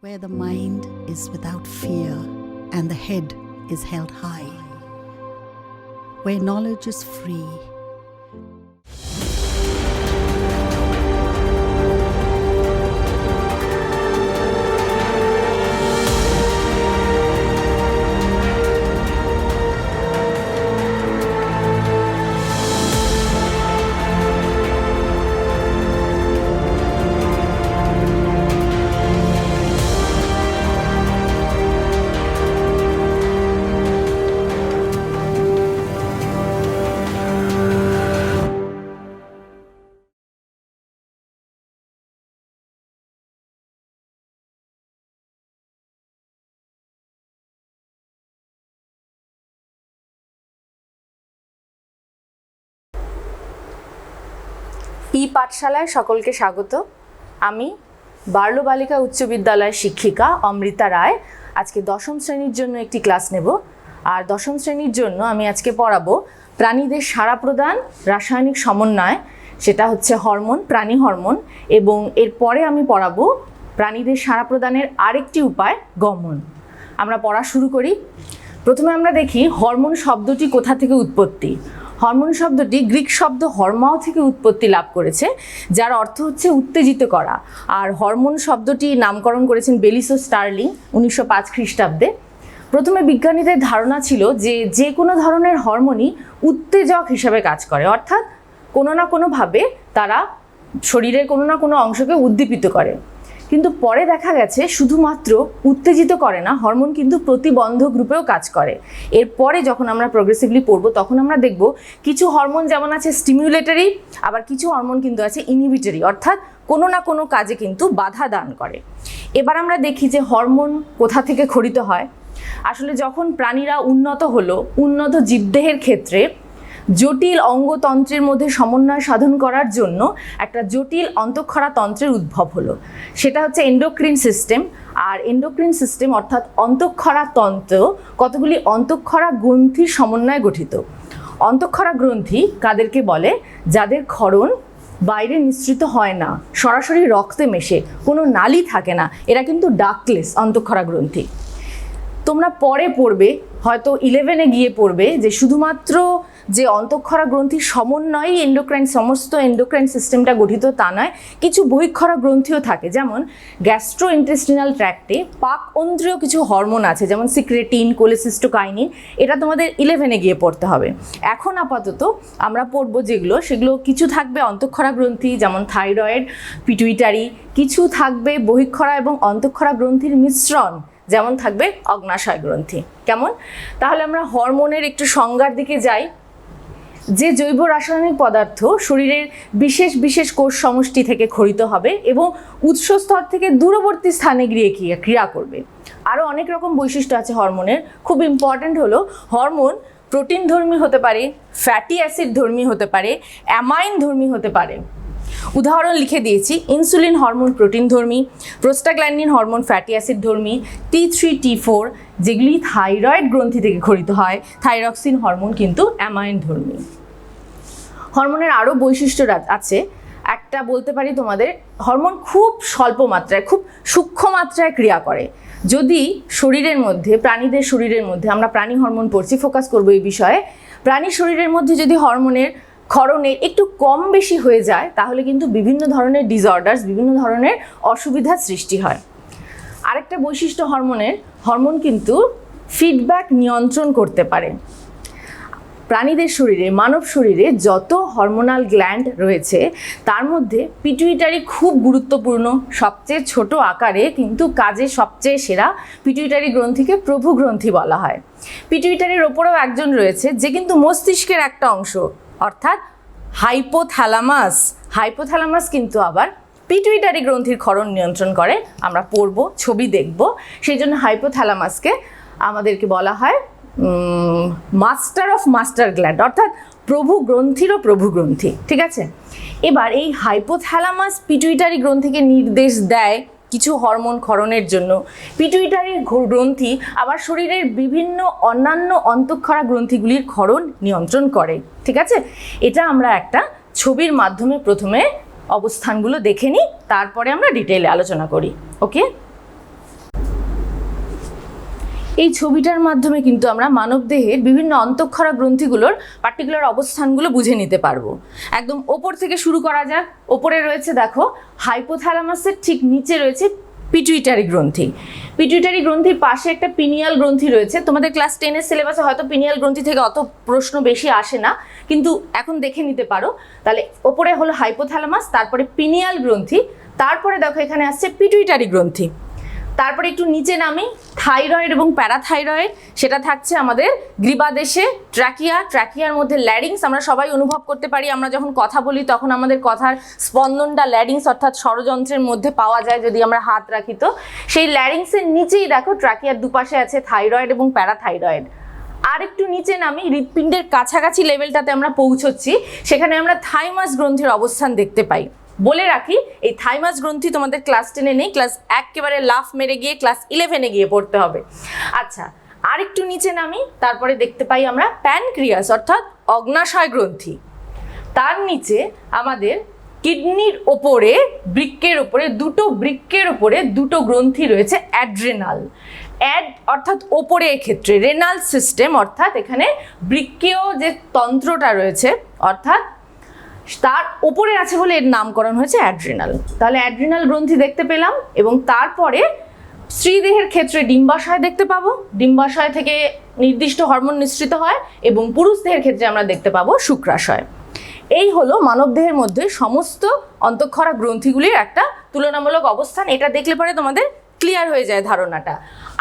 where the mind is without fear and the head is held high, where knowledge is free. পাঠশালায় সকলকে স্বাগত। আমি Barlow বালিকা উচ্চ বিদ্যালয়ের শিক্ষিকা অমৃতা রায় আজকে দশম শ্রেণীর জন্য একটি ক্লাস নেব। আর দশম শ্রেণীর জন্য আমি আজকে পড়াবো প্রাণীদের সাড়া প্রদান রাসায়নিক সমন্বয়, সেটা হচ্ছে হরমোন, প্রাণী হরমোন, এবং এরপরে আমি পড়াবো প্রাণীদের সাড়া প্রদানের আরেকটি উপায় গমন। আমরা পড়া শুরু করি। প্রথমে আমরা দেখি হরমোন শব্দটি কোথা থেকে উৎপত্তি। হরমোন শব্দটি গ্রিক শব্দ হরমাও থেকে উৎপত্তি লাভ করেছে, যার অর্থ হচ্ছে উত্তেজিত করা। আর হরমোন শব্দটি নামকরণ করেছেন বেলিসো স্টার্লিং 1905 খ্রিস্টাব্দে। প্রথমে বিজ্ঞানীদের ধারণা ছিল যে কোনো ধরনের হরমোনই উত্তেজক হিসেবে কাজ করে, অর্থাৎ কোনো না কোনোভাবে তারা শরীরের কোনো না কোনো অংশকে উদ্দীপিত করে। কিন্তু পরে দেখা গেছে শুধুমাত্র উত্তেজিত করে না, হরমোন কিন্তু প্রতিবন্ধক রূপেও কাজ করে। এরপরে যখন আমরা প্রোগ্রেসিভলি পড়বো তখন আমরা দেখব কিছু হরমোন যেমন আছে স্টিমিউলেটরি, আবার কিছু হরমোন কিন্তু আছে ইনহিবিটরি, অর্থাৎ কোনো না কোনো কাজে কিন্তু বাধা দান করে। এবার আমরা দেখি যে হরমোন কোথা থেকে খরিত হয়। আসলে যখন প্রাণীরা উন্নত হলো, উন্নত জীবদেহের ক্ষেত্রে জটিল অঙ্গতন্ত্রের মধ্যে সমন্বয় সাধন করার জন্য একটা জটিল অন্তঃক্ষরা তন্ত্রের উদ্ভব হলো, সেটা হচ্ছে এন্ডোক্রিন সিস্টেম। আর এন্ডোক্রিন সিস্টেম অর্থাৎ অন্তঃক্ষরা তন্ত্র কতগুলি অন্তঃক্ষরা গ্রন্থির সমন্বয়ে গঠিত। অন্তঃক্ষরা গ্রন্থি কাদেরকে বলে? যাদের ক্ষরণ বাইরে নিঃসৃত হয় না, সরাসরি রক্তে মেশে, কোনো নালী থাকে না, এরা কিন্তু ডাকলেস অন্তঃক্ষরা গ্রন্থি। তোমরা পরে পড়বে, হয়তো 11-এ গিয়ে পড়বে যে শুধুমাত্র যে অন্তঃক্ষরা গ্রন্থির সমন্বয়েই সমস্ত এন্ডোক্রাইন সিস্টেমটা গঠিত তা নয়, কিছু বহিঃক্ষরা গ্রন্থিও থাকে। যেমন গ্যাস্ট্রো ইন্টেস্টিনাল ট্র্যাক্টে পাক অন্ত্রীয় কিছু হরমোন আছে, যেমন সিক্রেটিন, কোলেসিস্টোকাইনিন, এটা তোমাদের 11-এ গিয়ে পড়তে হবে। এখন আপাতত আমরা পড়বো সেগুলো কিছু থাকবে অন্তঃক্ষরা গ্রন্থি, যেমন থাইরয়েড, পিটুইটারি, কিছু থাকবে বহিঃক্ষরা এবং অন্তঃক্ষরা গ্রন্থির মিশ্রণ, যেমন থাকবে অগ্নাশয় গ্রন্থি। কেমন? তাহলে আমরা হরমোনের একটু সংজ্ঞার দিকে যাই। যে জৈব রাসায়নিক পদার্থ শরীরের বিশেষ বিশেষ কোষ সমষ্টি থেকে খরিত হবে এবং উৎসস্থল থেকে দূরবর্তী স্থানে গিয়ে ক্রিয়া করবে। আরও অনেক রকম বৈশিষ্ট্য আছে হরমোনের। খুব ইম্পর্ট্যান্ট হলো হরমোন প্রোটিন ধর্মী হতে পারে, ফ্যাটি অ্যাসিড ধর্মী হতে পারে, অ্যামাইন ধর্মী হতে পারে। উদাহরণ লিখে দিয়েছি, ইনসুলিন হরমোন প্রোটিন ধর্মী, প্রোস্টাগ্ল্যান্ডিন হরমোন ফ্যাটি অ্যাসিড ধর্মী, T3, T4 যেগুলি থাইরয়েড গ্রন্থি থেকে খরিত হয়, থাইরক্সিন হরমোন কিন্তু অ্যামাইন ধর্মী। হরমোনের আরও বৈশিষ্ট্য আছে। একটা বলতে পারি তোমাদের, হরমোন খুব স্বল্প মাত্রায়, খুব সূক্ষ্ম মাত্রায় ক্রিয়া করে। যদি শরীরের মধ্যে, প্রাণীদের শরীরের মধ্যে, আমরা প্রাণী হরমোন পড়ছি, ফোকাস করবো এই বিষয়ে, প্রাণী শরীরের মধ্যে যদি হরমোনের ক্ষরণের একটু কম বেশি হয়ে যায় তাহলে কিন্তু বিভিন্ন ধরনের ডিসঅর্ডার্স, বিভিন্ন ধরনের অসুবিধার সৃষ্টি হয়। আরেকটা বৈশিষ্ট্য হরমোন কিন্তু ফিডব্যাক নিয়ন্ত্রণ করতে পারে। প্রাণীদের শরীরে, মানব শরীরে যত হরমোনাল গ্ল্যান্ড রয়েছে তার মধ্যে পিটুইটারি খুব গুরুত্বপূর্ণ, সবচেয়ে ছোট আকারে কিন্তু কাজে সবচেয়ে সেরা। পিটুইটারি গ্রন্থিকে প্রভু গ্রন্থি বলা হয়। পিটুইটারির ওপরেও একজন রয়েছে যে কিন্তু মস্তিষ্কের একটা অংশ, অর্থাৎ হাইপোথ্যালামাস। হাইপোথ্যালামাস কিন্তু আবার পিটুইটারি গ্রন্থির ক্ষরণ নিয়ন্ত্রণ করে। আমরা পড়ব, ছবি দেখব, সেই জন্য হাইপোথ্যালামাসকে আমাদেরকে বলা হয় মাস্টার অফ মাস্টার গ্ল্যান্ড, অর্থাৎ প্রভু গ্রন্থিরও প্রভু গ্রন্থি। ঠিক আছে? এবার এই হাইপোথ্যালামাস পিটুইটারি গ্রন্থিকে নির্দেশ দেয় কিছু হরমোন ক্ষরণের জন্য। পিটুইটারি গ্রন্থি আবার শরীরের বিভিন্ন অন্যান্য অন্তঃক্ষরা গ্রন্থিগুলির ক্ষরণ নিয়ন্ত্রণ করে। ঠিক আছে? এটা আমরা একটা ছবির মাধ্যমে প্রথমে অবস্থানগুলো দেখে নিই, তারপরে আমরা ডিটেইলে আলোচনা করি। ওকে? এই ছবিটার মাধ্যমে কিন্তু আমরা মানবদেহের বিভিন্ন অন্তঃক্ষরা গ্রন্থিগুলোর পার্টিকুলার অবস্থানগুলো বুঝে নিতে পারবো। একদম ওপর থেকে শুরু করা যাক। ওপরে রয়েছে দেখো হাইপোথ্যালামাসের ঠিক নিচে রয়েছে পিটুইটারি গ্রন্থি। পিটুইটারি গ্রন্থির পাশে একটা পিনিয়াল গ্রন্থি রয়েছে। তোমাদের ক্লাস 10-এর সিলেবাসে হয়তো পিনিয়াল গ্রন্থি থেকে অত প্রশ্ন বেশি আসে না, কিন্তু এখন দেখে নিতে পারো। তাহলে ওপরে হলো হাইপোথ্যালামাস, তারপরে পিনিয়াল গ্রন্থি, তারপরে দেখো এখানে আসছে পিটুইটারি গ্রন্থি। তারপরে একটু নিচে নামি থাইরয়েড এবং প্যারাথাইরয়েড, সেটা থাকছে আমাদের গ্রীবাদেশে। ট্র্যাকিয়ার মধ্যে ল্যারিংস, আমরা সবাই অনুভব করতে পারি। আমরা যখন কথা বলি তখন আমাদের কথার স্পন্দনটা ল্যারিংস অর্থাৎ স্বরযন্ত্রের মধ্যে পাওয়া যায় যদি আমরা হাত রাখি। তো সেই ল্যারিংসের নিচেই দেখো ট্র্যাকিয়ার দুপাশে আছে থাইরয়েড এবং প্যারাথাইরয়েড। আর একটু নিচে নামি হৃৎপিণ্ডের কাছাকাছি লেভেলটাতে আমরা পৌঁছচ্ছি, সেখানে আমরা থাইমাস গ্রন্থির অবস্থান দেখতে পাই। বলে রাখি, এই থাইমাস গ্রন্থি তোমাদের ক্লাস 10-এ নেই, ক্লাস একেবারে লাফ মেরে গিয়ে ক্লাস 11-এ গিয়ে পড়তে হবে। আচ্ছা, আর একটু নিচে নামি, তারপরে দেখতে পাই আমরা প্যানক্রিয়াস অর্থাৎ অগ্নাশয় গ্রন্থি। তার নিচে আমাদের কিডনির ওপরে বৃক্কের ওপরে দুটো গ্রন্থি রয়েছে অ্যাড্রেনাল। অর্থাৎ ওপরে এক্ষেত্রে রেনাল সিস্টেম, অর্থাৎ এখানে বৃক্কীয় যে তন্ত্রটা রয়েছে অর্থাৎ তার ওপরে আছে বলে এর নামকরণ হয়েছে অ্যাড্রিনাল। তাহলে অ্যাড্রিনাল গ্রন্থি দেখতে পেলাম, এবং তারপরে স্ত্রীদেহের ক্ষেত্রে ডিম্বাশয় দেখতে পাবো। ডিম্বাশয় থেকে নির্দিষ্ট হরমোন নিঃসৃত হয়, এবং পুরুষদেহের ক্ষেত্রে আমরা দেখতে পাবো শুক্রাশয়। এই হলো মানবদেহের মধ্যে সমস্ত অন্তঃক্ষরা গ্রন্থিগুলির একটা তুলনামূলক অবস্থান। এটা দেখলে পরে তোমাদের ক্লিয়ার হয়ে যায় ধারণাটা।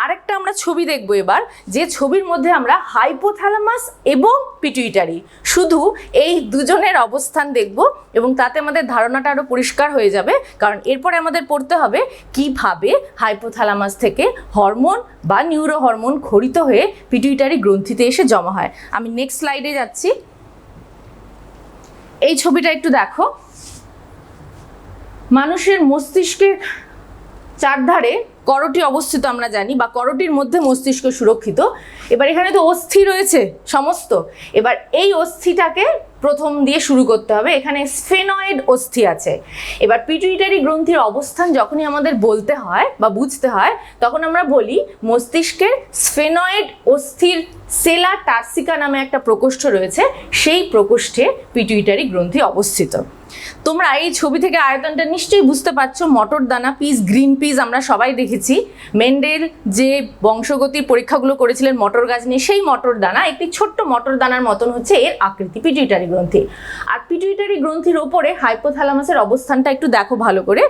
আরেকটা আমরা ছবি দেখবো এবার, যে ছবির মধ্যে আমরা হাইপোথ্যালামাস এবং পিটুইটারি শুধু এই দুজনের অবস্থান দেখব, এবং তাতে আমাদের ধারণাটা আরও পরিষ্কার হয়ে যাবে। কারণ এরপরে আমাদের পড়তে হবে কিভাবে হাইপোথ্যালামাস থেকে হরমোন বা নিউরো হরমোন ক্ষরিত হয়ে পিটুইটারি গ্রন্থিতে এসে জমা হয়। আমি নেক্সট স্লাইডে যাচ্ছি। এই ছবিটা একটু দেখো। মানুষের মস্তিষ্কের চারধারে করটি অবস্থিত আমরা জানি, বা করটির মধ্যে মস্তিষ্ক সুরক্ষিত। এবার এখানে তো অস্থি রয়েছে সমস্ত। এবার এই অস্থিটাকে প্রথম দিয়ে শুরু করতে হবে। এখানে স্ফেনয়েড অস্থি আছে। এবার পিটুইটারি গ্রন্থির অবস্থান যখনই আমাদের বলতে হয় বা বুঝতে হয়, তখন আমরা বলি মস্তিষ্কের স্ফেনয়েড অস্থির সেলা টার্সিকা নামে একটা প্রকোষ্ঠ রয়েছে, সেই প্রকোষ্ঠে পিটুইটারি গ্রন্থি অবস্থিত। তোমরা এই ছবি থেকে আয়তনটা নিশ্চয়ই বুঝতে পারছো। মটর দানা পিস, গ্রিন পিস আমরা সবাই দেখেছি। মেন্ডেল যে বংশগতির পরীক্ষাগুলো করেছিলেন মটর গাছ নিয়ে, সেই মটর দানা একটি ছোট্ট মটর দানার মতন হচ্ছে এর আকৃতি, পিটুইটারি গ্রন্থি। আর পিটুইটারি গ্রন্থির ওপরে হাইপোথ্যালামাসের অবস্থানটা একটু দেখো ভালো করে।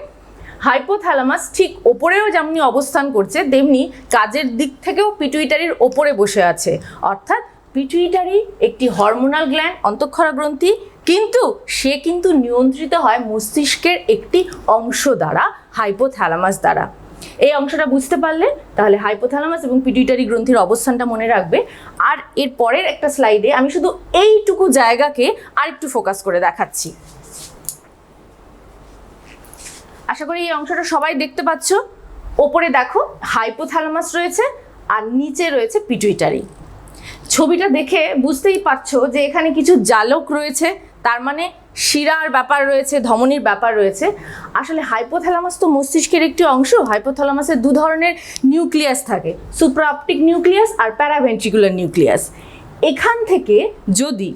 হাইপোথ্যালামাস ঠিক ওপরেও যেমনি অবস্থান করছে, তেমনি কাজের দিক থেকেও পিটুইটারির ওপরে বসে আছে। অর্থাৎ পিটুইটারি একটি হরমোনাল গ্ল্যান্ড, অন্তঃক্ষরা গ্রন্থি, কিন্তু সে কিন্তু নিয়ন্ত্রিত হয় মস্তিষ্কের একটি অংশ দ্বারা, হাইপোথ্যালামাস দ্বারা। এই অংশটা বুঝতে পারলে তাহলে হাইপোথ্যালামাস এবং পিটুইটারি গ্রন্থির অবস্থানটা মনে রাখবে। আর এর পরের একটা স্লাইডে আমি শুধু এইটুকু জায়গাকে আরেকটু ফোকাস করে দেখাচ্ছি। আশা করি এই অংশটা সবাই দেখতে পাচ্ছ। ওপরে দেখো হাইপোথ্যালামাস রয়েছে, আর নিচে রয়েছে পিটুইটারি। ছবিটা দেখে বুঝতেই পারছো যে এখানে কিছু জালক রয়েছে, তার মানে শিরার ব্যাপার রয়েছে, ধমনির ব্যাপার রয়েছে। আসলে হাইপোথ্যালামাস তো মস্তিষ্কের একটি অংশ। হাইপোথ্যালামাসের দু ধরনের নিউক্লিয়াস থাকে, সুপ্রাঅপটিক নিউক্লিয়াস আর প্যারাভেন্ট্রিকুলার নিউক্লিয়াস। এখান থেকে যদি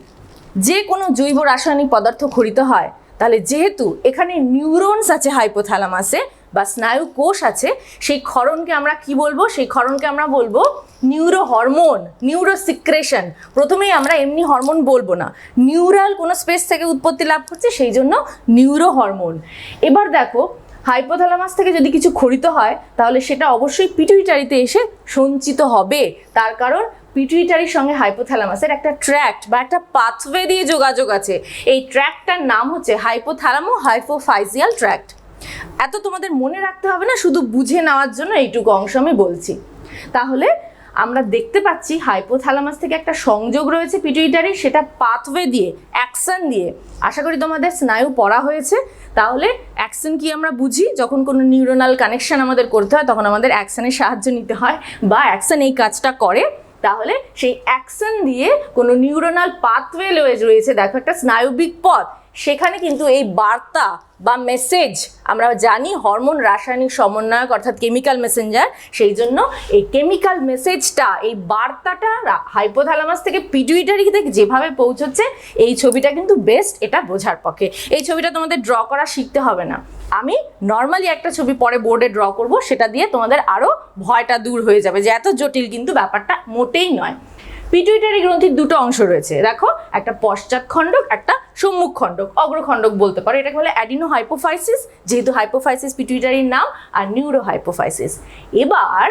যে কোনো জৈব রাসায়নিক পদার্থ ক্ষরিত হয়, তাহলে যেহেতু এখানে নিউরনস আছে হাইপোথ্যালামাসে বা স্নায়ু কোষ আছে, সেই ক্ষরণকে আমরা কি বলবো? সেই ক্ষরণকে আমরা বলবো নিউরো হরমোন, নিউরো সিক্রেশন। প্রথমেই আমরা এমনি হরমোন বলবো না, নিউরাল কোনো স্পেস থেকে উৎপত্তি লাভ করছে, সেই জন্য নিউরো হরমোন। এবার দেখো হাইপোথ্যালামাস থেকে যদি কিছু ক্ষরিত হয়, তাহলে সেটা অবশ্যই পিটুইটারিতে এসে সঞ্চিত হবে। তার কারণ পিটুইটারির সঙ্গে হাইপোথ্যালামাসের একটা ট্র্যাক্ট বা একটা পাথওয়ে দিয়ে যোগাযোগ আছে। এই ট্র্যাক্টটার নাম হচ্ছে হাইপোথ্যালামো হাইপোফাইজিয়াল ট্র্যাক্ট। এত তোমাদের মনে রাখতে হবে না, শুধু বুঝে নেওয়ার জন্য এইটুকু অংশ আমি বলছি। তাহলে আমরা দেখতে পাচ্ছি হাইপোথ্যালামাস থেকে একটা সংযোগ রয়েছে পিটুইটারি, সেটা পাথওয়ে দিয়ে, অ্যাকশন দিয়ে। আশা করি তোমাদের স্নায়ু পড়া হয়েছে। তাহলে অ্যাকশন কি আমরা বুঝি, যখন কোনো নিউরোনাল কানেকশন আমাদের করতে হয় তখন আমাদের অ্যাকশনের সাহায্য নিতে হয়, বা অ্যাকশন এই কাজটা করে। তাহলে সেই অ্যাকশন দিয়ে কোনো নিউরোনাল পাথওয়ে রয়েছে, দেখো একটা স্নায়বিক পথ, সেখানে কিন্তু এই বার্তা বা মেসেজ, আমরা জানি হরমোন রাসায়নিক সমন্বয়ক অর্থাৎ কেমিক্যাল মেসেঞ্জার, সেই জন্য এই কেমিক্যাল মেসেজটা, এই বার্তাটা হাইপোথ্যালামাস থেকে পিটুইটারিতে যেভাবে পৌঁছচ্ছে, এই ছবিটা কিন্তু বেস্ট এটা বোঝার পক্ষে। এই ছবিটা তোমাদের ড্র করা শিখতে হবে না, আমি নর্মালি একটা ছবি পরে বোর্ডে ড্র করব, সেটা দিয়ে তোমাদের আরও ভয়টা দূর হয়ে যাবে যে এত জটিল কিন্তু ব্যাপারটা মোটেই নয়। পিটুইটারি গ্রন্থির দুটো অংশ রয়েছে, দেখো, একটা পশ্চাৎ খণ্ডক, একটা সম্মুখ খণ্ডক, অগ্রখণ্ডক বলতে পারো। এটাকে বলে অ্যাডিনো হাইপোফাইসিস, যেহেতু হাইপোফাইসিস পিটুইটারির নাম, আর নিউরো হাইপোফাইসিস। এবার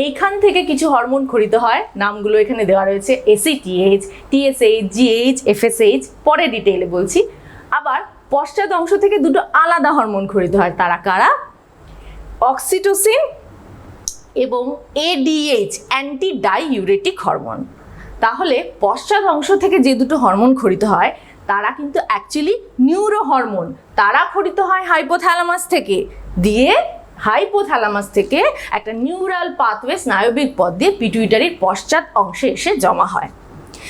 এইখান থেকে কিছু হরমোন খরিত হয়, নামগুলো এখানে দেওয়া রয়েছে, এসিটিএইচ, টিএসএইচ, জিএইচ, এফএসএইচ, পরে ডিটেইলে বলছি। আবার পশ্চাৎ অংশ থেকে দুটো আলাদা হরমোন খরিত হয়, তারা কারা? অক্সিটোসিন এবং এডিএইচ, অ্যান্টি ডাইইউরেটিক হরমোন। তাহলে পশ্চাৎ অংশ থেকে যে দুটো হরমোন খরিত হয় তারা কিন্তু অ্যাকচুয়ালি নিউরো হরমোন, তারা খরিত হয় হাইপোথ্যালামাস থেকে, দিয়ে হাইপোথ্যালামাস থেকে একটা নিউরাল পাথওয়ে, স্নায়বিক পথ দিয়ে পিটুইটারির পশ্চাৎ অংশে এসে জমা হয়।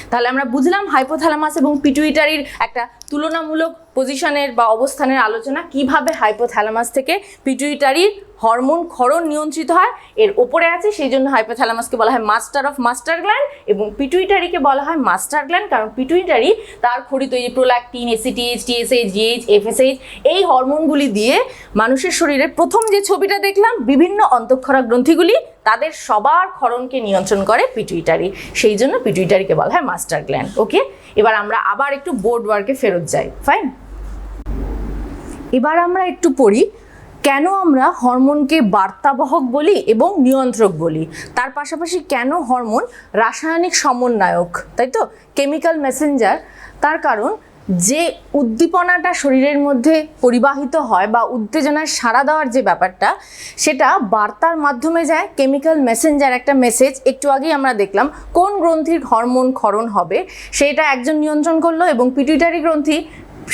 তাহলে আমরা বুঝলাম হাইপোথ্যালামাস এবং পিটুইটারির একটা তুলনামূলক পজিশনের বা অবস্থানের আলোচনা, কিভাবে হাইপোথ্যালামাস থেকে পিটুইটারির হরমোন ক্ষরণ নিয়ন্ত্রিত হয়, এর ওপরে আছে, সেই জন্য হাইপোথ্যালামাসকে বলা হয় মাস্টার অফ মাস্টার গ্ল্যান্ড এবং পিটুইটারিকে বলা হয় মাস্টার গ্ল্যান্ড, কারণ পিটুইটারি তার খরিত এই prolactin, ACTH, TSH, GH, FSH, এই হরমোনগুলি দিয়ে মানুষের শরীরে প্রথম যে ছবিটা দেখলাম, বিভিন্ন অন্তঃক্ষরা গ্রন্থিগুলি তাদের সবার ক্ষরণকে নিয়ন্ত্রণ করে পিটুইটারি, সেই জন্য পিটুইটারিকে বলা হয় মাস্টার গ্ল্যান্ড। ওকে, এবার আমরা আবার একটু বোর্ড ওয়ার্কে ফেরত যাই। ফাইন, এবার আমরা একটু পড়ি কেন আমরা হরমোনকে বার্তাবাহক বলি এবং নিয়ন্ত্রক বলি, তার পাশাপাশি কেন হরমোন রাসায়নিক সমন্বয়ক, তাই তো, কেমিক্যাল মেসেঞ্জার। তার কারণ যে উদ্দীপনাটা শরীরের মধ্যে পরিবাহিত হয় বা উত্তেজনায় সাড়া দেওয়ার যে ব্যাপারটা, সেটা বার্তার মাধ্যমে যায়, কেমিক্যাল মেসেঞ্জার, একটা মেসেজ। একটু আগেই আমরা দেখলাম কোন গ্রন্থির হরমোন ক্ষরণ হবে সেটা একজন নিয়ন্ত্রণ করলো, এবং পিটুইটারি গ্রন্থি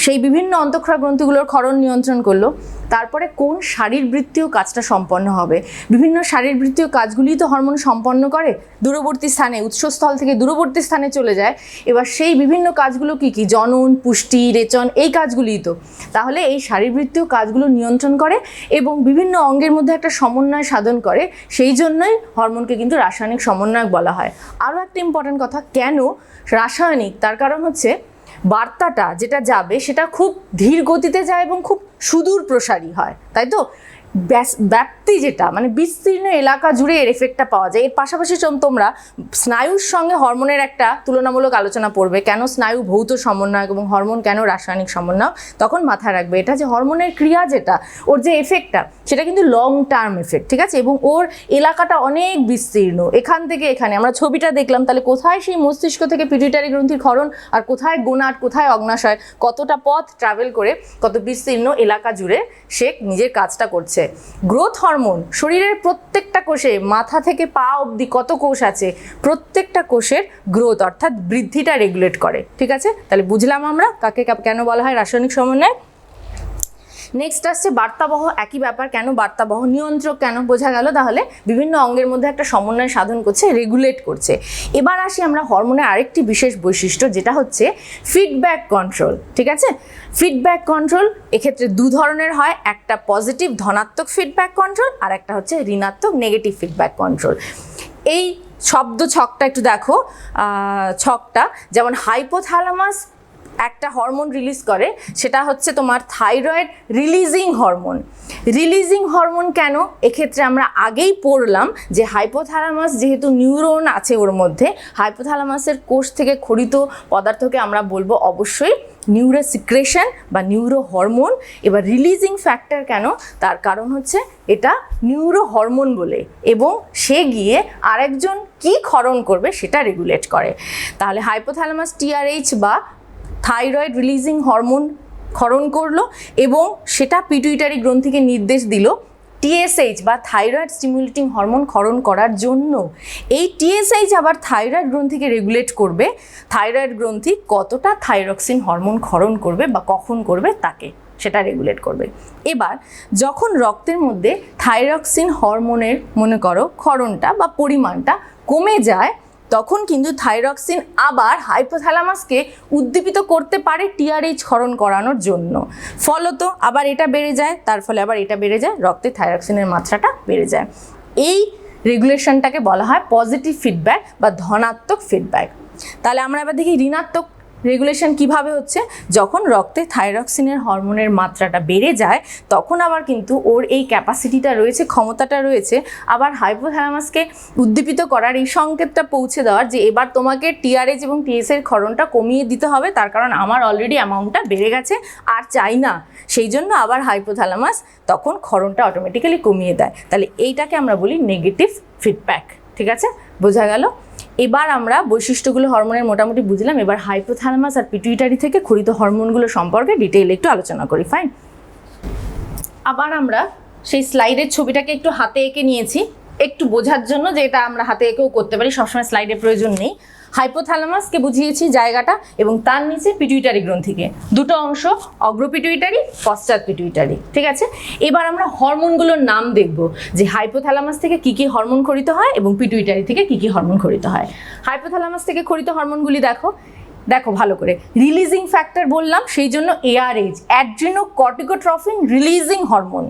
সেই বিভিন্ন অন্তঃক্ষরা গ্রন্থিগুলোর ক্ষরণ নিয়ন্ত্রণ করলো। তারপরে কোন শারীরবৃত্তীয় কাজটা সম্পন্ন হবে, বিভিন্ন শারীরবৃত্তীয় কাজগুলি তো হরমোন সম্পন্ন করে, দূরবর্তী স্থানে, উৎসস্থল থেকে দূরবর্তী স্থানে চলে যায়। এবার সেই বিভিন্ন কাজগুলো কি কি? জনন, পুষ্টি, রেচন, এই কাজগুলিই তো। তাহলে এই শারীরবৃত্তীয় কাজগুলো নিয়ন্ত্রণ করে এবং বিভিন্ন অঙ্গের মধ্যে একটা সমন্বয় সাধন করে, সেই জন্যই হরমোনকে কিন্তু রাসায়নিক সমন্বয়ক বলা হয়। আরও একটা ইম্পর্টেন্ট কথা, কেন রাসায়নিক, তার কারণ হচ্ছে বার্তাটা যেটা যাবে সেটা খুব ধীর গতিতে যায় এবং খুব সুদূর প্রসারী হয়, তাই তো। ব্যাপ্তি যেটা, মানে বিস্তীর্ণ এলাকা জুড়ে এর এফেক্টটা পাওয়া যায়। এর পাশাপাশি তোমরা স্নায়ুর সঙ্গে হরমোনের একটা তুলনামূলক আলোচনা পড়বে, কেন স্নায়ু ভৌত সমন্বয়ক এবং হরমোন কেন রাসায়নিক সমন্বয়ক। তখন মাথায় রাখবে এটা যে হরমোনের ক্রিয়া যেটা, ওর যে এফেক্টটা, সেটা কিন্তু লং টার্ম এফেক্ট, ঠিক আছে, এবং ওর এলাকাটা অনেক বিস্তীর্ণ। এখান থেকে এখানে আমরা ছবিটা দেখলাম, তাহলে কোথায় সেই মস্তিষ্ক থেকে পিটুইটারি গ্রন্থির ক্ষরণ, আর কোথায় গোনাড, কোথায় অগ্নাশয়, কতটা পথ ট্রাভেল করে কত বিস্তীর্ণ এলাকা জুড়ে সে নিজের কাজটা করছে। গ্রোথ হরমোন শরীরের প্রত্যেকটা কোষে, মাথা থেকে পা অবধি কত কোষ আছে, প্রত্যেকটা কোষের গ্রোথ অর্থাৎ বৃদ্ধিটা রেগুলেট করে, ঠিক আছে। তাহলে বুঝলাম আমরা কাকে কেন বলা হয় রাসায়নিক সমন্বয়। নেক্সট আসছে বার্তাবহ, একই ব্যাপার, কেন বার্তাবহ, নিয়ন্ত্রক কেন, বোঝা গেল। তাহলে বিভিন্ন অঙ্গের মধ্যে একটা সমন্বয় সাধন করছে, রেগুলেট করছে। এবার আসি আমরা হরমোনের আরেকটি বিশেষ বৈশিষ্ট্য, যেটা হচ্ছে ফিডব্যাক কন্ট্রোল, ঠিক আছে। ফিডব্যাক কন্ট্রোল এক্ষেত্রে দু ধরনের হয়, একটা পজিটিভ ধনাত্মক ফিডব্যাক কন্ট্রোল, আর একটা হচ্ছে ঋণাত্মক নেগেটিভ ফিডব্যাক কন্ট্রোল। এই শব্দ ছকটা একটু দেখো, ছকটা যেমন হাইপোথ্যালামাস একটা হরমোন রিলিজ করে, সেটা হচ্ছে তোমার thyroid releasing hormone. Releasing hormone কেন, এক্ষেত্রে আমরা আগেই পড়লাম যে হাইপোথ্যালামাস যেহেতু নিউরন আছে ওর মধ্যে, হাইপোথ্যালামাসের কোষ থেকে খরিত পদার্থকে আমরা বলবো অবশ্যই নিউরো সিক্রেশন বা নিউরো হরমোন। এবার রিলিজিং ফ্যাক্টর কেন, তার কারণ হচ্ছে এটা নিউরো হরমোন বলে, এবং সে গিয়ে আরেকজন কি ক্ষরণ করবে সেটা রেগুলেট করে। তাহলে হাইপোথ্যালামাস টিআরএইচ বা থাইরয়েড রিলিজিং হরমোন ক্ষরণ করলো এবং সেটা পিটুইটারি গ্রন্থিকে নির্দেশ দিল টিএসএইচ বা থাইরয়েড স্টিমুলেটিং হরমোন ক্ষরণ করার জন্য। এই টিএসএইচ আবার থাইরয়েড গ্রন্থিকে রেগুলেট করবে, থাইরয়েড গ্রন্থি কতটা থাইরক্সিন হরমোন ক্ষরণ করবে বা কখন করবে তাকে সেটা রেগুলেট করবে। এবার যখন রক্তের মধ্যে থাইরক্সিন হরমোনের মনে করো ক্ষরণটা বা পরিমাণটা কমে যায়, তখন কিন্তু থাইরক্সিন আবার হাইপোথ্যালামাসকে উদ্দীপিত করতে পারে টিআরএইচ ক্ষরণ করানোর জন্য। ফলত আবার এটা বেড়ে যায়, তার ফলে আবার এটা বেড়ে যায়, রক্তে থাইরক্সিনের মাত্রাটা বেড়ে যায়। এই রেগুলেশনটাকে বলা হয় পজিটিভ ফিডব্যাক বা ধনাত্মক ফিডব্যাক। তাহলে আমরা এবার দেখি ঋণাত্মক রেগুলেশন কিভাবে হচ্ছে। যখন রক্তে থাইরক্সিনের হরমোনের মাত্রাটা বেড়ে যায় তখন আবার কিন্তু ওর এই ক্যাপাসিটিটা রয়েছে, ক্ষমতাটা রয়েছে আবার হাইপোথ্যালামাসকে উদ্দীপিত করার, এই সংকেতটা পৌঁছে দেওয়ার যে এবার তোমাকে টিআরএইচ এবং টিএসএর ক্ষরণটা কমিয়ে দিতে হবে, তার কারণ আমার অলরেডি অ্যামাউন্টটা বেড়ে গেছে আর চাই না। সেই জন্য আবার হাইপোথ্যালামাস তখন ক্ষরণটা অটোমেটিক্যালি কমিয়ে দেয়। তাহলে এইটাকে আমরা বলি নেগেটিভ ফিডব্যাক। ঠিক আছে, বোঝা গেল? এবার আমরা বৈশিষ্ট্যগুলো হরমোনের মোটামুটি বুঝলাম। এবার হাইপোথ্যালামাস আর পিটুইটারি থেকে খরিত হরমোনগুলো সম্পর্কে ডিটেইলে একটু আলোচনা করি। ফাইন। আবার আমরা সেই স্লাইডের ছবিটাকে একটু হাতে এঁকে নিয়েছি একটু বোঝার জন্য, যে এটা আমরা হাতে এঁকেও করতে পারি, সবসময় স্লাইডের প্রয়োজন নেই। হাইপোথ্যালামাসকে বুঝিয়েছি জায়গাটা এবং তার নিচে পিটুইটারি গ্রন্থিকে, দুটো অংশ, অগ্র পিটুইটারি, পশ্চাৎ পিটুইটারি। ঠিক আছে, এবার আমরা হরমোনগুলোর নাম দেখব যে হাইপোথ্যালামাস থেকে কি কি হরমোন খরিত হয় এবং পিটুইটারি থেকে কি কি হরমোন খরিত হয়। হাইপোথ্যালামাস থেকে খরিত হরমোনগুলি দেখো দেখো ভালো করে। রিলিজিং ফ্যাক্টর বললাম, সেই জন্য ARH, adrenocorticotrophin releasing hormone.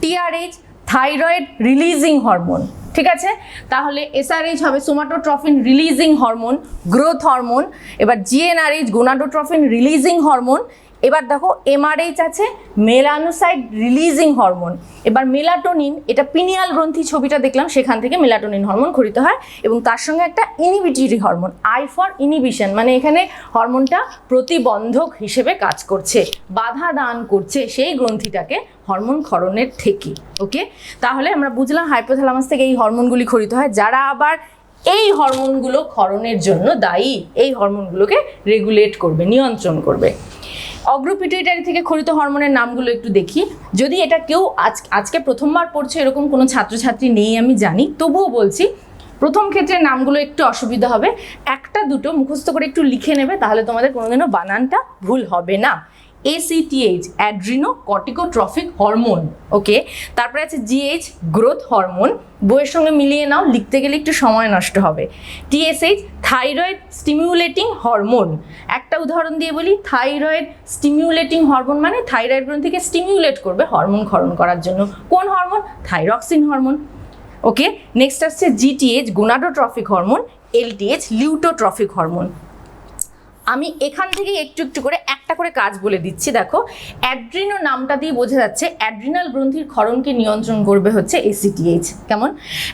TRH, thyroid releasing hormone. ঠিক আছে, তাহলে এসআরএইচ হবে somatotrophin releasing hormone, growth hormone. এবার জিএনআরএইচ, গোনাডোট্রফিন রিলিজিং হরমোন। এবার দেখো এমআরএইচ আছে মেলানোসাইট রিলিজিং হরমোন। এবার মেলাটোনিন, এটা পিনিয়াল গ্রন্থি ছবিটা দেখলাম, সেখান থেকে মেলাটোনিন হরমোন খরিত হয় এবং তার সঙ্গে একটা inhibitory hormone, I for inhibition, মানে এখানে হরমোনটা প্রতিবন্ধক হিসেবে কাজ করছে, বাধা দান করছে সেই গ্রন্থিটাকে হরমোন ক্ষরণের থেকে। ওকে, তাহলে আমরা বুঝলাম হাইপোথ্যালামাস থেকে এই হরমোনগুলি খরিত হয়, যারা আবার এই হরমোনগুলো ক্ষরণের জন্য দায়ী, এই হরমোনগুলোকে রেগুলেট করবে, নিয়ন্ত্রণ করবে। অগ্র পিটুইটারি থেকে খরিত হরমোনের নামগুলো একটু দেখি। যদি এটা কেউ আজকে প্রথমবার পড়ছে এরকম কোনো ছাত্রছাত্রী নেই আমি জানি, তবুও বলছি প্রথম ক্ষেত্রে নামগুলো একটু অসুবিধা হবে, একটা দুটো মুখস্থ করে একটু লিখে নেবে, তাহলে তোমাদের কোনোদিনও বানানটা ভুল হবে না। ACTH, অ্যাড্রিনোকর্টিকোট্রফিক hormone. ওকে, তারপরে আছে GH, গ্রোথ হরমোন। বইয়ের সঙ্গে মিলিয়ে নাও, লিখতে গেলে একটু সময় নষ্ট হবে। TSH, thyroid stimulating hormone. একটা উদাহরণ দিয়ে বলি, থাইরয়েড স্টিমিউলেটিং হরমোন মানে থাইরয়েড গ্রন্থিকে স্টিমিউলেট করবে হরমোন ক্ষরণ করার জন্য। কোন hormone? Thyroxine hormone. Okay, next আসছে GTH, gonadotrophic hormone. LTH, luteotrophic hormone. আমি এখান থেকে একটু একটু করে একটা করে কাজ বলে দিচ্ছি। দেখো, অ্যাড্রিনো নামটা দিয়ে বোঝা যাচ্ছে অ্যাড্রিনাল গ্রন্থির ক্ষরণকে নিয়ন্ত্রণ করবে হচ্ছে ACTH। কেমন?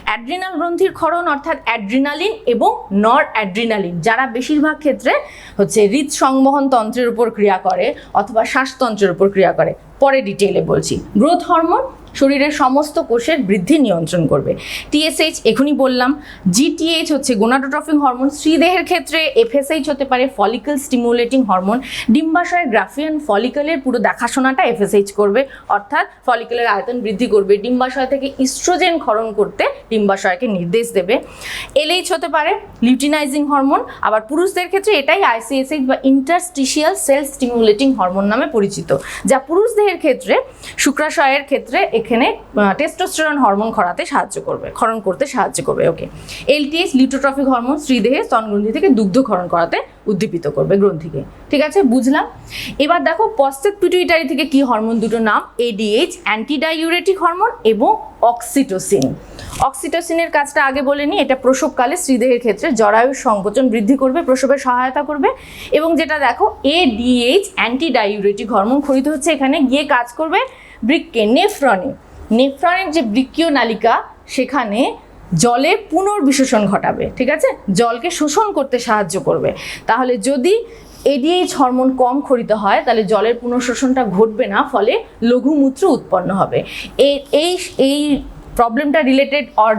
অ্যাড্রিনাল গ্রন্থির ক্ষরণ অর্থাৎ অ্যাড্রিনালিন এবং নর অ্যাড্রিনালিন, যারা বেশিরভাগ ক্ষেত্রে হচ্ছে হৃদ সংবহন তন্ত্রের উপর ক্রিয়া করে অথবা শ্বাসতন্ত্রের উপর ক্রিয়া করে, পরে ডিটেইলে বলছি। গ্রোথ হরমোন শরীরের সমস্ত কোষের বৃদ্ধি নিয়ন্ত্রণ করবে। TSH এখনই বললাম। GTH হচ্ছে গোনাডোট্রফিক হরমোন। স্ত্রীদেহের ক্ষেত্রে FSH হতে পারে ফলিকল স্টিমুলেটিং হরমোন। ডিম্বাশয়ের গ্রাফিয়ান ফলিকলের পুরো দেখাশোনাটা FSH করবে, অর্থাৎ ফলিকলের আয়তন বৃদ্ধি করবে, ডিম্বাশয় থেকে ইস্ট্রোজেন ক্ষরণ করতে ডিম্বাশয়কে নির্দেশ দেবে। LH হতে পারে লিউটিনাইজিং হরমোন। আবার পুরুষদের ক্ষেত্রে এটাই ICSH বা ইন্টারস্টিশিয়াল সেল স্টিমুলেটিং হরমোন নামে পরিচিত, যা পুরুষদের ক্ষেত্রে শুক্রাশয়ের ক্ষেত্রে এখানে টেস্টোস্টেরন হরমোন ক্ষরণ করতে সাহায্য করবে। ওকে, LTH, লিউটোট্রফিক হরমোন, স্ত্রীদেহে স্তনগ্রন্থি থেকে দুগ্ধ ক্ষরণ করাতে উদ্দীপিত করবে গ্রন্থিকে। ঠিক আছে, বুঝলাম। এবার দেখো পশ্চাৎ পিটুইটারি থেকে কি হরমোন, দুটো নাম, ADH, অ্যান্টিডাইউরেটিক হরমোন এবং অক্সিটোসিন। অক্সিটোসিনের কাজটা আগে বলে নিই, এটা প্রসবকালে স্ত্রীদেহের ক্ষেত্রে জরায়ুর সংকোচন বৃদ্ধি করবে, প্রসবে সহায়তা করবে। এবং যেটা দেখো ADH, অ্যান্টিডাইউরেটিক হরমোন খরিত হচ্ছে এখানে, গিয়ে কাজ করবে বৃক্কে, নেফ্রনের যে বৃক্কীয় নালিকা, সেখানে জলের পুনর্বিশোষণ ঘটাবে। ঠিক আছে, জলকে শোষণ করতে সাহায্য করবে। তাহলে যদি ADH হরমোন কম খরিত হয় তাহলে জলের পুনঃশোষণটা ঘটবে না, ফলে লঘুমূত্র উৎপন্ন হবে। এই প্রবলেমটা রিলেটেড অর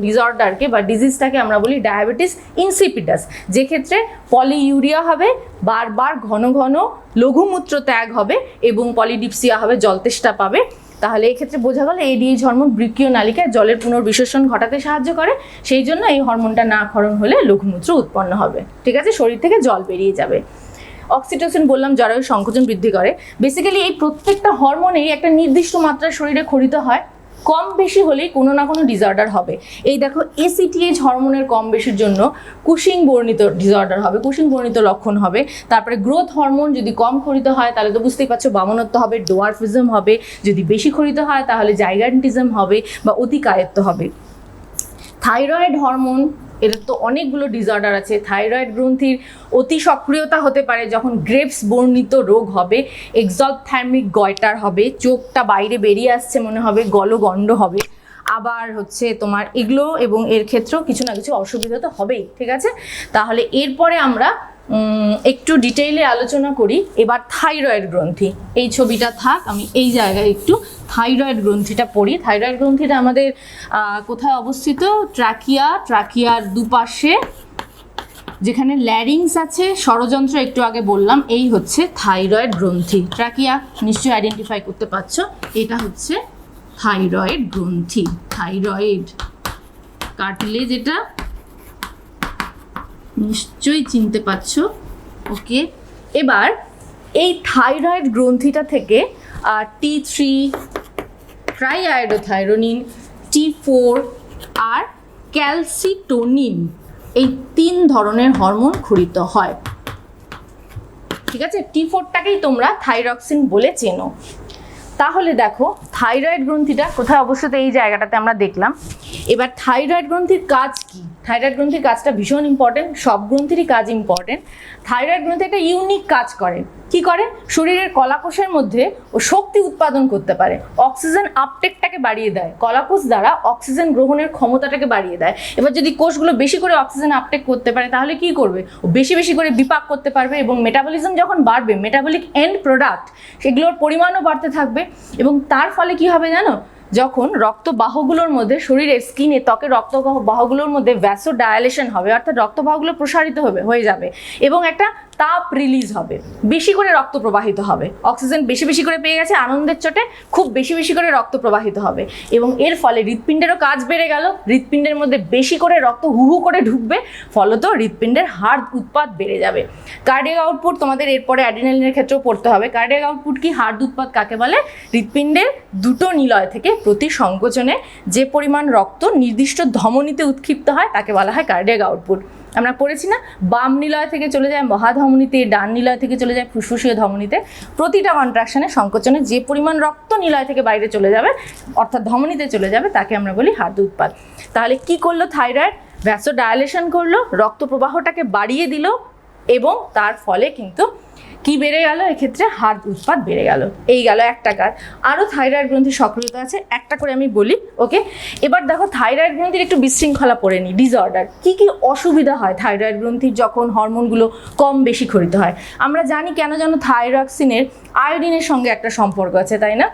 ডিসঅর্ডারকে বা ডিজিজটাকে আমরা বলি ডায়াবেটিস ইনসিপিডাস, যে ক্ষেত্রে পলিইউরিয়া হবে, বারবার ঘন ঘন লঘুমূত্র ত্যাগ হবে এবং পলিডিপসিয়া হবে, জলতেষ্টা পাবে। তাহলে এই ক্ষেত্রে বোঝা গেল ADH হরমোন বৃক্কীয় নালিকায় জলের পুনর্বিশোষণ ঘটাতে সাহায্য করে, সেই জন্য এই হরমোনটা না ক্ষরণ হলে লঘুমূত্র উৎপন্ন হবে। ঠিক আছে, শরীর থেকে জল বেরিয়ে যাবে। অক্সিটোসিন বললাম জরায়ুর সংকোচন বৃদ্ধি করে। বেসিক্যালি এই প্রত্যেকটা হরমোনেরই একটা নির্দিষ্ট মাত্রার শরীরে খরিত হয়, কম বেশি হলেই কোনো না কোনো ডিসঅর্ডার হবে। এই দেখো ACTH হরমোনের কম বেশির জন্য কুশিং বর্ণিত ডিসঅর্ডার হবে, কুশিং বর্ণিত লক্ষণ হবে। তারপরে গ্রোথ হরমোন যদি কম খরিত হয় তাহলে তো বুঝতেই পারছো বামনত্ব হবে, ডোয়ার্ফিজম হবে। যদি বেশি খরিত হয় তাহলে জাইগান্টিজম হবে বা অতিকায়ত্ব হবে। থাইরয়েড হরমোন, এদের তো অনেকগুলো ডিসঅর্ডার আছে। থাইরয়েড গ্রন্থির অতি সক্রিয়তা হতে পারে যখন গ্রেভস বর্ণিত রোগ হবে, এক্সোথ্যালমিক গয়টার হবে, চোখটা বাইরে বেরিয়ে আসছে মনে হবে, গলগণ্ড হবে। আবার হচ্ছে তোমার এগুলো এবং এর ক্ষেত্রেও কিছু না কিছু অসুবিধা তো হবেই, ঠিক আছে। তাহলে এরপরে আমরা একটু ডিটেইলে আলোচনা করি এবার থাইরয়েড গ্রন্থি। এই ছবিটা থাক, আমি এই জায়গায় একটু থাইরয়েড গ্রন্থিটা পড়ি। থাইরয়েড গ্রন্থিটা আমাদের কোথায় অবস্থিত? ট্রাকিয়ার দুপাশে যেখানে ল্যারিংস আছে, ষড়যন্ত্র একটু আগে বললাম, এই হচ্ছে থাইরয়েড গ্রন্থি। ট্রাকিয়া নিশ্চয়ই আইডেন্টিফাই করতে পারছো, এটা হচ্ছে থাইরয়েড গ্রন্থি। থাইরয়েড কার্টিলেজ, এটা নিশ্চয়ই চিনতে পারছো। ওকে, এবার এই থাইরয়েড গ্রন্থিটা থেকে T3, ট্রাইআয়োডোথাইরোনিন, T4 আর ক্যালসিটোনিন, এই 3 ধরনের হরমোন খরিত হয়, ঠিক আছে। T4টাকেই তোমরা থাইরক্সিন বলে চেনো। তাহলে দেখো থাইরয়েড গ্রন্থিটা কোথায় অবস্থিত, এই জায়গাটাতে আমরা দেখলাম। এবার থাইরয়েড গ্রন্থির কাজ কি? থাইরয়েড গ্রন্থির কাজটা ভীষণ ইম্পর্টেন্ট, সব গ্রন্থিরই কাজ ইম্পর্টেন্ট। থাইরয়েড গ্রন্থি একটা ইউনিক কাজ করে। কি করে? শরীরের কলাকোষের মধ্যে ও শক্তি উৎপাদন করতে পারে, অক্সিজেন আপটেকটাকে বাড়িয়ে দেয়, কলাকোষ দ্বারা অক্সিজেন গ্রহণের ক্ষমতাটাকে বাড়িয়ে দেয়। এবার যদি কোষগুলো বেশি করে অক্সিজেন আপটেক করতে পারে তাহলে কি করবে? ও বেশি বেশি করে বিপাক করতে পারবে এবং মেটাবলিজম যখন বাড়বে, মেটাবলিক এন্ড প্রোডাক্ট সেগুলোর পরিমাণও বাড়তে থাকবে। এবং তার ফলে কি হবে জানো? যখন রক্তবাহগুলোর মধ্যে, শরীরের স্কিনে, ত্বকের রক্তবাহগুলোর মধ্যে ভ্যাসোডায়ালেশন হবে, অর্থাৎ রক্তবাহগুলো প্রসারিত হয়ে যাবে এবং একটা তাপ রিলিজ হবে, বেশি করে রক্ত প্রবাহিত হবে। অক্সিজেন বেশি বেশি করে পেয়ে গেছে, আনন্দের চোটে খুব বেশি বেশি করে রক্ত প্রবাহিত হবে এবং এর ফলে হৃৎপিণ্ডেরও কাজ বেড়ে গেল, হৃৎপিণ্ডের মধ্যে বেশি করে রক্ত হু করে ঢুকবে, ফলত হৃৎপিণ্ডের হাড় উৎপাদ বেড়ে যাবে। কার্ডিয়াক আউটপুট তোমাদের এরপরে অ্যাড্রিনালিনের ক্ষেত্রেও পড়তে হবে। কার্ডিয়াক আউটপুট কি? হাড় উৎপাদ কাকে বলে? হৃৎপিণ্ডের দুটো নিলয় থেকে প্রতি সংকোচনে যে পরিমাণ রক্ত নির্দিষ্ট ধমনীতে উৎক্ষিপ্ত হয় তাকে বলা হয় কার্ডিয়াক আউটপুট। আমরা পড়েছি না, বাম নিলয় থেকে চলে যায় মহাধমনীতে, ডান নিলয় থেকে চলে যায় ফুসফুসীয় ধমনীতে। প্রতিটা কন্ট্রাকশনে, সংকোচনে যে পরিমাণ রক্ত নিলয় থেকে বাইরে চলে যাবে, অর্থাৎ ধমনীতে চলে যাবে, তাকে আমরা বলি হাড় উৎপাদ। তাহলে কি করলো থাইরয়েড? ভ্যাসোডায়ালেশন করলো, রক্ত প্রবাহটাকে বাড়িয়ে দিল এবং তার ফলে কিন্তু কি বেড়ে গেল? এক্ষেত্রে হাড় উৎপাদ বেড়ে গেল। এই গেল একটা কাজ। আরও থাইরয়েড গ্রন্থির সক্রিয়তা আছে, একটা করে আমি বলি। ওকে, এবার দেখো থাইরয়েড গ্রন্থির একটু বিশৃঙ্খলা পড়ে নি, ডিসঅর্ডার। কি কি অসুবিধা হয় থাইরয়েড গ্রন্থির যখন হরমোনগুলো কম বেশি খরিত হয়? আমরা জানি কেন যেন থাইরক্সিনের আয়োডিনের সঙ্গে একটা সম্পর্ক আছে, তাই না?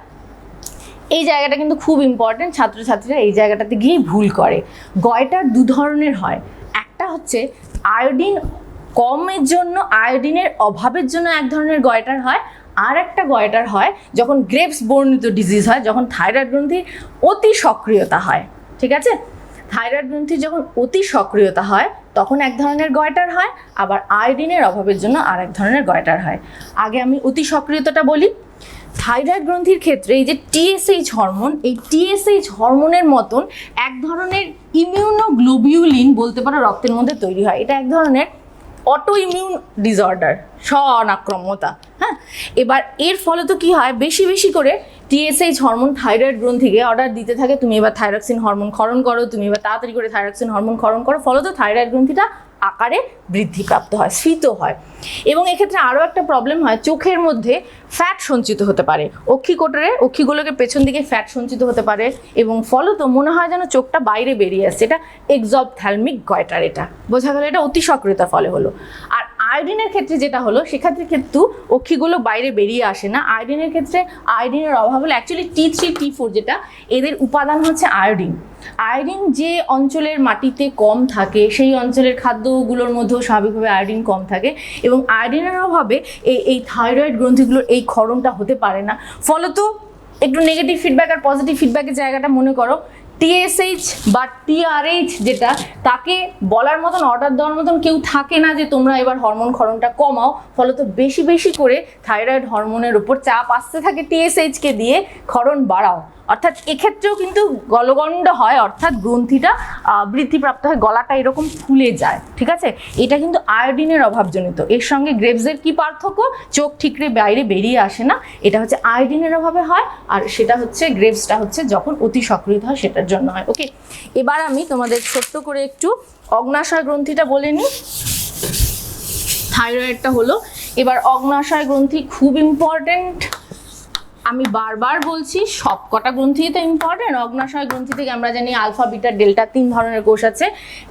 এই জায়গাটা কিন্তু খুব ইম্পর্টেন্ট, ছাত্রছাত্রীরা এই জায়গাটাতে গিয়ে ভুল করে। গয়টার 2 ধরনের হয়, একটা হচ্ছে আয়োডিন কমের জন্য, আয়োডিনের অভাবের জন্য এক ধরনের গয়টার হয়, আর একটা গয়টার হয় যখন গ্রেভস বর্ণিত ডিজিজ হয়, যখন থাইরয়েড গ্রন্থির অতি সক্রিয়তা হয়, ঠিক আছে। থাইরয়েড গ্রন্থির যখন অতি সক্রিয়তা হয় তখন এক ধরনের গয়টার হয়, আবার আয়োডিনের অভাবের জন্য আর এক ধরনের গয়টার হয়। আগে আমি অতি সক্রিয়তাটা বলি। থাইরয়েড গ্রন্থির ক্ষেত্রে এই যে TSH হরমোন, এই TSH হরমোনের মতন এক ধরনের ইমিউনোগ্লোবিউলিন বলতে পারো রক্তের মধ্যে তৈরি হয়। এটা এক ধরনের অটো ইমিউন ডিসঅর্ডার, স্বনাক্রম্যতা। হ্যাঁ, এবার এর ফলে তো কি হয়? বেশি বেশি করে TSH হরমোন থাইরয়েড গ্রন্থিকে অর্ডার দিতে থাকে, তুমি এবার থাইরক্সিন হরমোন ক্ষরণ করো, তুমি এবার তাড়াতাড়ি করে থাইরক্সিন হরমোন ক্ষরণ করো, ফলত থাইরয়েড গ্রন্থিটা আকারে বৃদ্ধিপ্রাপ্ত হয়, স্ফীত হয়। এবং এক্ষেত্রে আরও একটা প্রবলেম হয়, চোখের মধ্যে ফ্যাট সঞ্চিত হতে পারে, অক্ষিকোটরে, অক্ষিগুলোকে পেছন দিকে ফ্যাট সঞ্চিত হতে পারে এবং ফলত মনে হয় যেন চোখটা বাইরে বেরিয়ে আসছে। এটা এক্সোথ্যালমিক গয়টার, এটা বোঝা গেল, এটা অতি সক্রিয়তার ফলে হলো। আর আয়োডিনের ক্ষেত্রে যেটা হলো, সেক্ষেত্রে কিন্তু অক্ষিগুলো বাইরে বেরিয়ে আসে না। আয়োডিনের ক্ষেত্রে আয়োডিনের অভাব হলো অ্যাকচুয়ালি T3, T4 যেটা, এদের উপাদান হচ্ছে আয়োডিন। আয়োডিন যে অঞ্চলের মাটিতে কম থাকে সেই অঞ্চলের খাদ্যগুলোর মধ্যেও স্বাভাবিকভাবে আয়োডিন কম থাকে এবং আয়োডিনের অভাবে এই থাইরয়েড গ্রন্থিগুলোর এই ক্ষরণটা হতে পারে না। ফলত একটু নেগেটিভ ফিডব্যাক আর পজিটিভ ফিডব্যাকের জায়গাটা মনে করো, TSH বা TRH যেটা, তাকে বলার মতন, অর্ডার দেওয়ার মতন কেউ থাকে না যে তোমরা এবার হরমোন ক্ষরণটা কমাও, ফলত বেশি বেশি করে থাইরয়েড হরমোনের উপর চাপ আসতে থাকে TSH কে দিয়ে ক্ষরণ বাড়াও। অর্থাৎ এক্ষেত্রেও কিন্তু গলগণ্ড হয়, অর্থাৎ গ্রন্থিটা বৃদ্ধিপ্রাপ্ত হয়, গলাটা এরকম ফুলে যায়, ঠিক আছে। এটা কিন্তু আয়োডিনের অভাবজনিত। এর সঙ্গে গ্রেভসের কি পার্থক্য? চোখ ঠিকরে বাইরে বেরিয়ে আসে না, এটা হচ্ছে আয়োডিনের অভাবে হয়, আর সেটা হচ্ছে গ্রেভসটা হচ্ছে যখন অতি সক্রিয় হয় সেটার জন্য হয়। ওকে, এবার আমি তোমাদের ছোট্ট করে একটু অগ্নাশয় গ্রন্থিটা বলে নিই। থাইরয়েডটা হলো, এবার অগ্নাশয় গ্রন্থি খুব ইম্পর্টেন্ট। আমি বারবার বলছি সব কটা গ্রন্থি তো ইম্পর্টেন্ট। অগ্নাশয় গ্রন্থি থেকে আমরা জানি আলফা বিটা ডেল্টা 3 ধরনের কোষ আছে।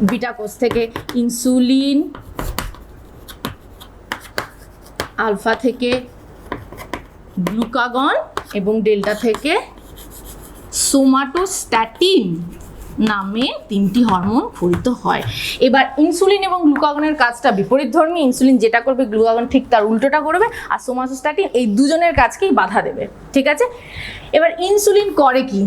বিটা কোষ থেকে ইনসুলিন, আলফা থেকে গ্লুকাগন এবং ডেল্টা থেকে সোমাটোস্ট্যাটিন নামে 3টি হরমোন ক্ষরিত হয়। এবার ইনসুলিন এবং গ্লুকাগনের কাজটা বিপরীতধর্মী। ইনসুলিন যেটা করবে গ্লুকাগন ঠিক তার উল্টোটা করবে, আর সোমাটোস্ট্যাটিন এই দুজনের কাজকেই বাধা দেবে, ঠিক আছে। এবার ইনসুলিন করে কি?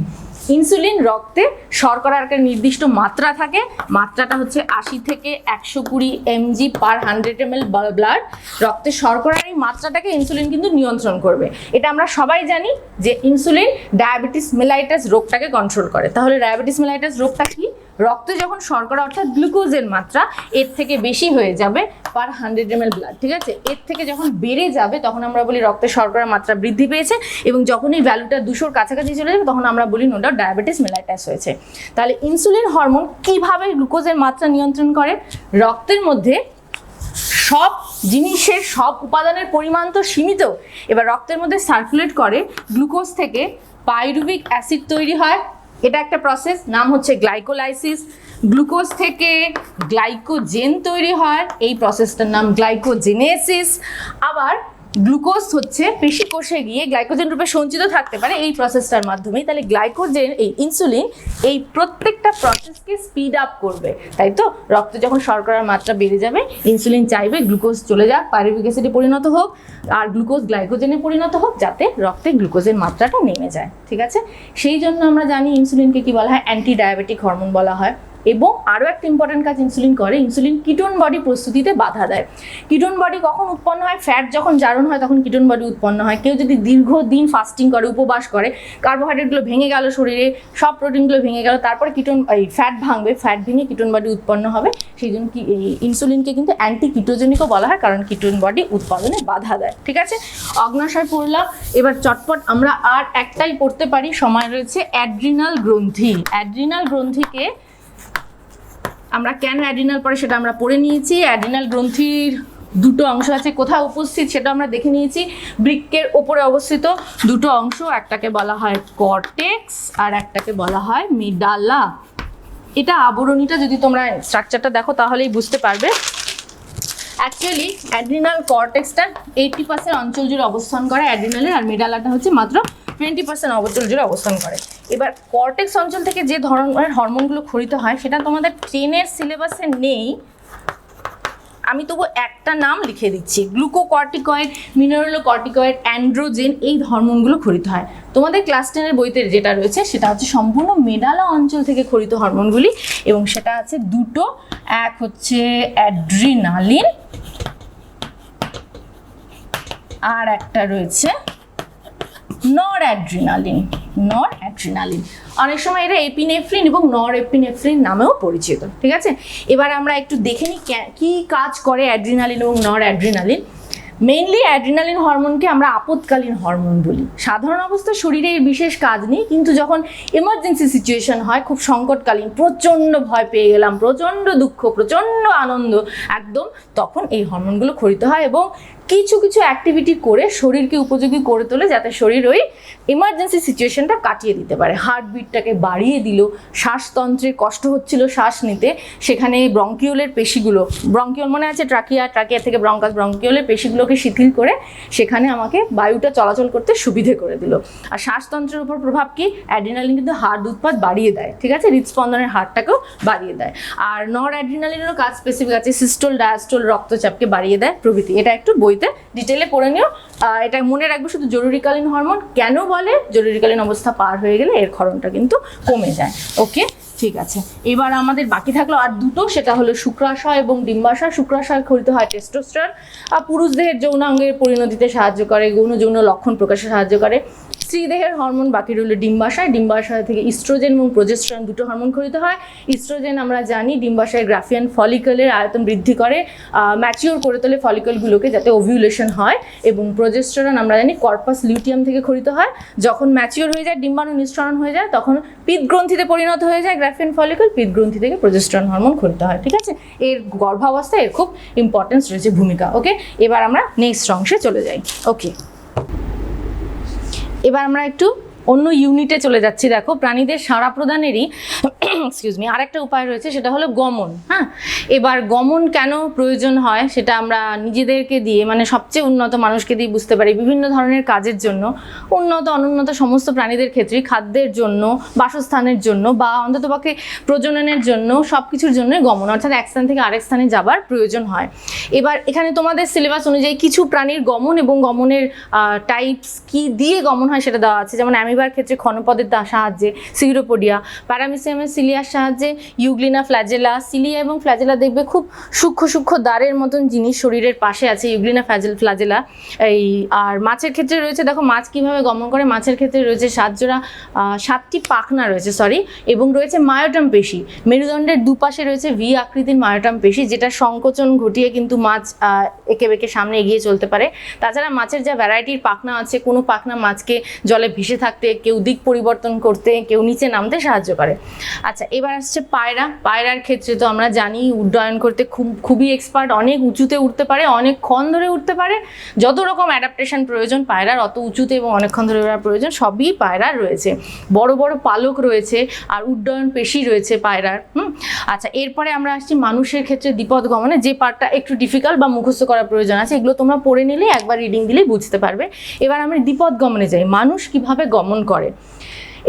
ইনসুলিন রক্তে শর্করার একটা নির্দিষ্ট মাত্রা থাকে, মাত্রাটা হচ্ছে 80 থেকে 120 mg পার 100 ml ব্লাড। রক্তে শর্করার এই মাত্রাটাকে ইনসুলিন কিন্তু নিয়ন্ত্রণ করবে। এটা আমরা সবাই জানি যে ইনসুলিন ডায়াবেটিস মেলাইটাস রোগটাকে কন্ট্রোল করে। তাহলে ডায়াবেটিস মেলাইটাস রোগটা কি? রক্তে যখন শর্করা অর্থাৎ গ্লুকোজের মাত্রা এর থেকে বেশি হয়ে যাবে পার 100 ml ব্লাড, ঠিক আছে, এর থেকে যখন বেড়ে যাবে তখন আমরা বলি রক্তে শর্করার মাত্রা বৃদ্ধি পেয়েছে, এবং যখন এই ভ্যালুটা 200-র কাছাকাছি চলে যাবে তখন আমরা বলি নো ডাউট ডায়াবেটিস মেলাইটাস হয়েছে। তাহলে ইনসুলিন হরমোন কিভাবে গ্লুকোজের মাত্রা নিয়ন্ত্রণ করে? রক্তের মধ্যে সব জিনিসের সব উপাদানের পরিমাণ তো সীমিত, এবার রক্তের মধ্যে সার্কুলেট করে গ্লুকোজ থেকে পাইরুভিক অ্যাসিড তৈরি হয়। এটা একটা প্রসেস, নাম হচ্ছে গ্লাইকোলাইসিস। গ্লুকোজ থেকে গ্লাইকোজেন তৈরি হয়, এই প্রসেসটার নাম গ্লাইকোজেনেসিস। আবার গ্লুকোজ হচ্ছে পেশি কোষে গিয়ে গ্লাইকোজেন রূপে সঞ্চিত থাকতে পারে এই প্রসেসটার মাধ্যমেই। তাহলে গ্লাইকোজেন, এই ইনসুলিন এই প্রত্যেকটা প্রসেসকে স্পিড আপ করবে, তাই তো। রক্তে যখন শর্করার মাত্রা বেড়ে যাবে ইনসুলিন চাইবে গ্লুকোজ চলে যাক, পাইরুভিক অ্যাসিডে পরিণত হোক, আর গ্লুকোজ গ্লাইকোজেনে পরিণত হোক, যাতে রক্তে গ্লুকোজের মাত্রাটা নেমে যায়, ঠিক আছে। সেই জন্য আমরা জানি ইনসুলিনকে কি বলা হয়? অ্যান্টি ডায়াবেটিক হরমোন বলা হয়। এবং আরও একটা ইম্পর্টেন্ট কাজ ইনসুলিন করে, ইনসুলিন কিটোন বডি প্রস্তুতিতে বাধা দেয়। কিটোন বডি কখন উৎপন্ন হয়? ফ্যাট যখন জারণ হয় তখন কিটোন বডি উৎপন্ন হয়। কেউ যদি দীর্ঘদিন ফাস্টিং করে, উপবাস করে, কার্বোহাইড্রেটগুলো ভেঙে গেল শরীরে, সব প্রোটিনগুলো ভেঙে গেল, তারপরে ফ্যাট ভাঙবে, ফ্যাট ভেঙে কিটোন বডি উৎপন্ন হবে। সেই জন্য কি এই ইনসুলিনকে কিন্তু অ্যান্টি কিটোজেনিকও বলা হয়, কারণ কিটোন বডি উৎপাদনে বাধা দেয়, ঠিক আছে। অগ্নাশয় পড়লাম, এবার চটপট আমরা আর একটাই পড়তে পারি, সময় রয়েছে। অ্যাড্রিনাল গ্রন্থি। অ্যাড্রিনাল গ্রন্থিকে আমরা কেন অ্যাড্রিনাল পরে সেটা আমরা পড়ে নিয়েছি। অ্যাড্রিনাল গ্রন্থির দুটো অংশ আছে, কোথায় উপস্থিত সেটা আমরা দেখে নিয়েছি। বৃক্কের ওপরে অবস্থিত দুটো অংশ, একটাকে বলা হয় কর্টেক্স আর একটাকে বলা হয় মিডালা। এটা আবরণীটা যদি তোমরা স্ট্রাকচারটা দেখো তাহলেই বুঝতে পারবে। অ্যাকচুয়ালি অ্যাড্রিনাল কর্টেক্সটা 80% অঞ্চল জুড়ে অবস্থান করে অ্যাড্রিনালের, আর মিডালাটা হচ্ছে মাত্র 20% অঞ্চল জুড়ে অবস্থান করে। এবার কর্টেক্স অঞ্চল থেকে যে ধরনের হরমোনগুলো ক্ষরিত হয় সেটা তোমাদের 10-এর সিলেবাসে নেই, আমি তবু একটা নাম লিখে দিচ্ছি। গ্লুকোকর্টিকয়েড, মিনারেলোকর্টিকয়েড, অ্যান্ড্রোজেন, এই হরমোনগুলো ক্ষরিত হয়। তোমাদের ক্লাস 10-এর বইতে যেটা রয়েছে সেটা হচ্ছে সম্পূর্ণ মেডালা অঞ্চল থেকে ক্ষরিত হরমোনগুলি, এবং সেটা আছে দুটো, এক হচ্ছে অ্যাড্রিনালিন আর একটা রয়েছে নরঅ্যাড্রিনালিন। নরঅ্যাড্রিনালিন অনেক সময় এটা এপিনেফ্রিন এবং নরএপিনেফ্রিন নামেও পরিচিত, ঠিক আছে। এবার আমরা একটু দেখে নিই কি কাজ করে অ্যাড্রিনালিন এবং নরঅ্যাড্রিনালিন। মেইনলি অ্যাড্রিনালিন হরমোনকে আমরা আপদকালীন হরমোন বলি। সাধারণ অবস্থায় শরীরে এর বিশেষ কাজ নেই, কিন্তু যখন এমার্জেন্সি সিচুয়েশন হয়, খুব সংকটকালীন, প্রচণ্ড ভয় পেয়ে গেলাম, প্রচণ্ড দুঃখ, প্রচণ্ড আনন্দ একদম, তখন এই হরমোনগুলো ক্ষরিত হয় এবং কিছু কিছু অ্যাক্টিভিটি করে শরীরকে উপযোগী করে তোলে, যাতে শরীর ওই ইমার্জেন্সি সিচুয়েশনটা কাটিয়ে দিতে পারে। হার্টবিটটাকে বাড়িয়ে দিল, শ্বাসতন্ত্রের কষ্ট হচ্ছিল শ্বাস নিতে, সেখানে ব্রঙ্কিওলের পেশিগুলো, ব্রঙ্কিওল মনে আছে, ট্রাকিয়া থেকে ব্রঙ্কাস, ব্রঙ্কিওলের পেশিগুলোকে শিথিল করে সেখানে আমাকে বায়ুটা চলাচল করতে সুবিধে করে দিল। আর শ্বাসতন্ত্রের উপর প্রভাব কি? অ্যাড্রিনালিন কিন্তু হার্ট উৎপাদ বাড়িয়ে দেয়, ঠিক আছে, হৃদস্পন্দনের হারটাকেও বাড়িয়ে দেয়। আর নর অ্যাড্রিনালিনেরও কাজ স্পেসিফিক আছে, সিস্টোল ডায়াস্টোল, রক্তচাপকে বাড়িয়ে দেয় প্রভৃতি। এটা একটু বইতে ডিটেলে পড়ে নিও। এটা মনে রাখবে শুধু জরুরিকালীন হরমোন কেন বলে, জরুরিকালীন অবস্থা পার হয়ে গেলে এর ক্ষরণটা কিন্তু কমে যায়। ওকে, ঠিক আছে। এবার আমাদের বাকি থাকলো আর দুটো, সেটা হলো শুক্রাশয় এবং ডিম্বাশয়। শুক্রাশয় ক্ষরিত হয় টেস্টোস্টেরন, পুরুষ দেহের যৌনাঙ্গের পরিণতিতে সাহায্য করে, গৌণ যৌন লক্ষণ প্রকাশে সাহায্য করে। স্ত্রীদেহের হরমোন বাকি রইল ডিম্বাশয়। ডিম্বাশয় থেকে ইস্ট্রোজেন এবং প্রজেস্টেরন দুটো হরমোন খরিত হয়। ইস্ট্রোজেন আমরা জানি ডিম্বাশয়ের গ্রাফিয়ান ফলিকলের আয়তন বৃদ্ধি করে, ম্যাচিওর করে তোলে ফলিকলগুলোকে যাতে ওভিউলেশন হয়। এবং প্রজেস্টেরন আমরা জানি কর্পাস লিউটিয়াম থেকে খরিত হয়। যখন ম্যাচিওর হয়ে যায়, ডিম্বাণু নিঃসরণ হয়ে যায়, তখন পিত্তগ্রন্থিতে পরিণত হয়ে যায় গ্রাফিয়ান ফলিকল। পিত্তগ্রন্থি থেকে প্রজেস্টেরন হরমোন খরিত হয়। ঠিক আছে, এর গর্ভাবস্থায় এর খুব ইম্পর্টেন্স রয়েছে, ভূমিকা। ওকে, এবার আমরা নেক্সট অংশে চলে যাই। ওকে, এবার আমরা একটু অন্য ইউনিটে চলে যাচ্ছি। দেখো, প্রাণীদের সাড়া প্রদানেরই আরেকটা উপায় রয়েছে, সেটা হলো গমন। হ্যাঁ, এবার গমন কেন প্রয়োজন হয় সেটা আমরা নিজেদেরকে দিয়ে, মানে সবচেয়ে উন্নত মানুষকে দিয়ে বুঝতে পারি। বিভিন্ন ধরনের কাজের জন্য, উন্নত অনুন্নত সমস্ত প্রাণীদের ক্ষেত্রে খাদ্যের জন্য, বাসস্থানের জন্য, বা অন্ততপক্ষে প্রজননের জন্য, সব কিছুর জন্যই গমন, অর্থাৎ এক স্থান থেকে আরেক স্থানে যাবার প্রয়োজন হয়। এবার এখানে তোমাদের সিলেবাস অনুযায়ী কিছু প্রাণীর গমন এবং গমনের টাইপস কি দিয়ে গমন হয় সেটা দেওয়া আছে। যেমন অ্যামিবার ক্ষেত্রে ক্ষণপদের সাহায্যে, সিউরোপোডিয়া, প্যারামিসিয়ামের সিলিয়ার সাহায্যে, ইউগ্লিনা, ফ্ল্যাজেলা। সিলিয়া এবং ফ্ল্যাজেলা দেখবে খুব সূক্ষ্ম সূক্ষ্ম দাঁড়ের মতন জিনিস শরীরের পাশে আছে, ইউগ্লিনা, ফ্ল্যাজেলা। এই আর মাছের ক্ষেত্রে রয়েছে, দেখো মাছ কিভাবে গমন করে। মাছের ক্ষেত্রে রয়েছে 7টি পাখনা রয়েছে, এবং রয়েছে মায়োটাম পেশি। মেরুদণ্ডের দুপাশে রয়েছে ভি আকৃতির মায়োটাম পেশি, যেটা সংকোচন ঘটিয়ে কিন্তু মাছ এঁকে বেঁকে সামনে এগিয়ে চলতে পারে। তাছাড়া মাছের যা ভ্যারাইটির পাখনা আছে, কোনো পাখনা মাছকে জলে ভেসে থাকতে, কেউ দিক পরিবর্তন করতে, কেউ নিচে নামতে সাহায্য করে। আচ্ছা, এবার আসছে পায়রা। পায়রার ক্ষেত্রে তো আমরা জানি উড্ডয়ন করতে খুবই এক্সপার্ট, অনেক উঁচুতে উঠতে পারে, অনেকক্ষণ ধরে উঠতে পারে। যত রকম অ্যাডাপ্টেশন প্রয়োজন পায়রার, অত উঁচুতে এবং অনেকক্ষণ ধরে ওড়ার প্রয়োজন, সবই পায়রার রয়েছে। বড় বড় পালক রয়েছে আর উড্ডয়ন পেশি রয়েছে পায়রার। আচ্ছা, এরপরে আমরা আসছি মানুষের ক্ষেত্রে দ্বিপদ গমনে, যে পার্টটা একটু ডিফিকাল্ট বা মুখস্থ করার প্রয়োজন আছে। এগুলো তোমরা পড়ে নিলে, একবার রিডিং দিলেই বুঝতে পারবে। এবার আমরা দ্বিপদ গমনে যাই, মানুষ কিভাবে গমন করে।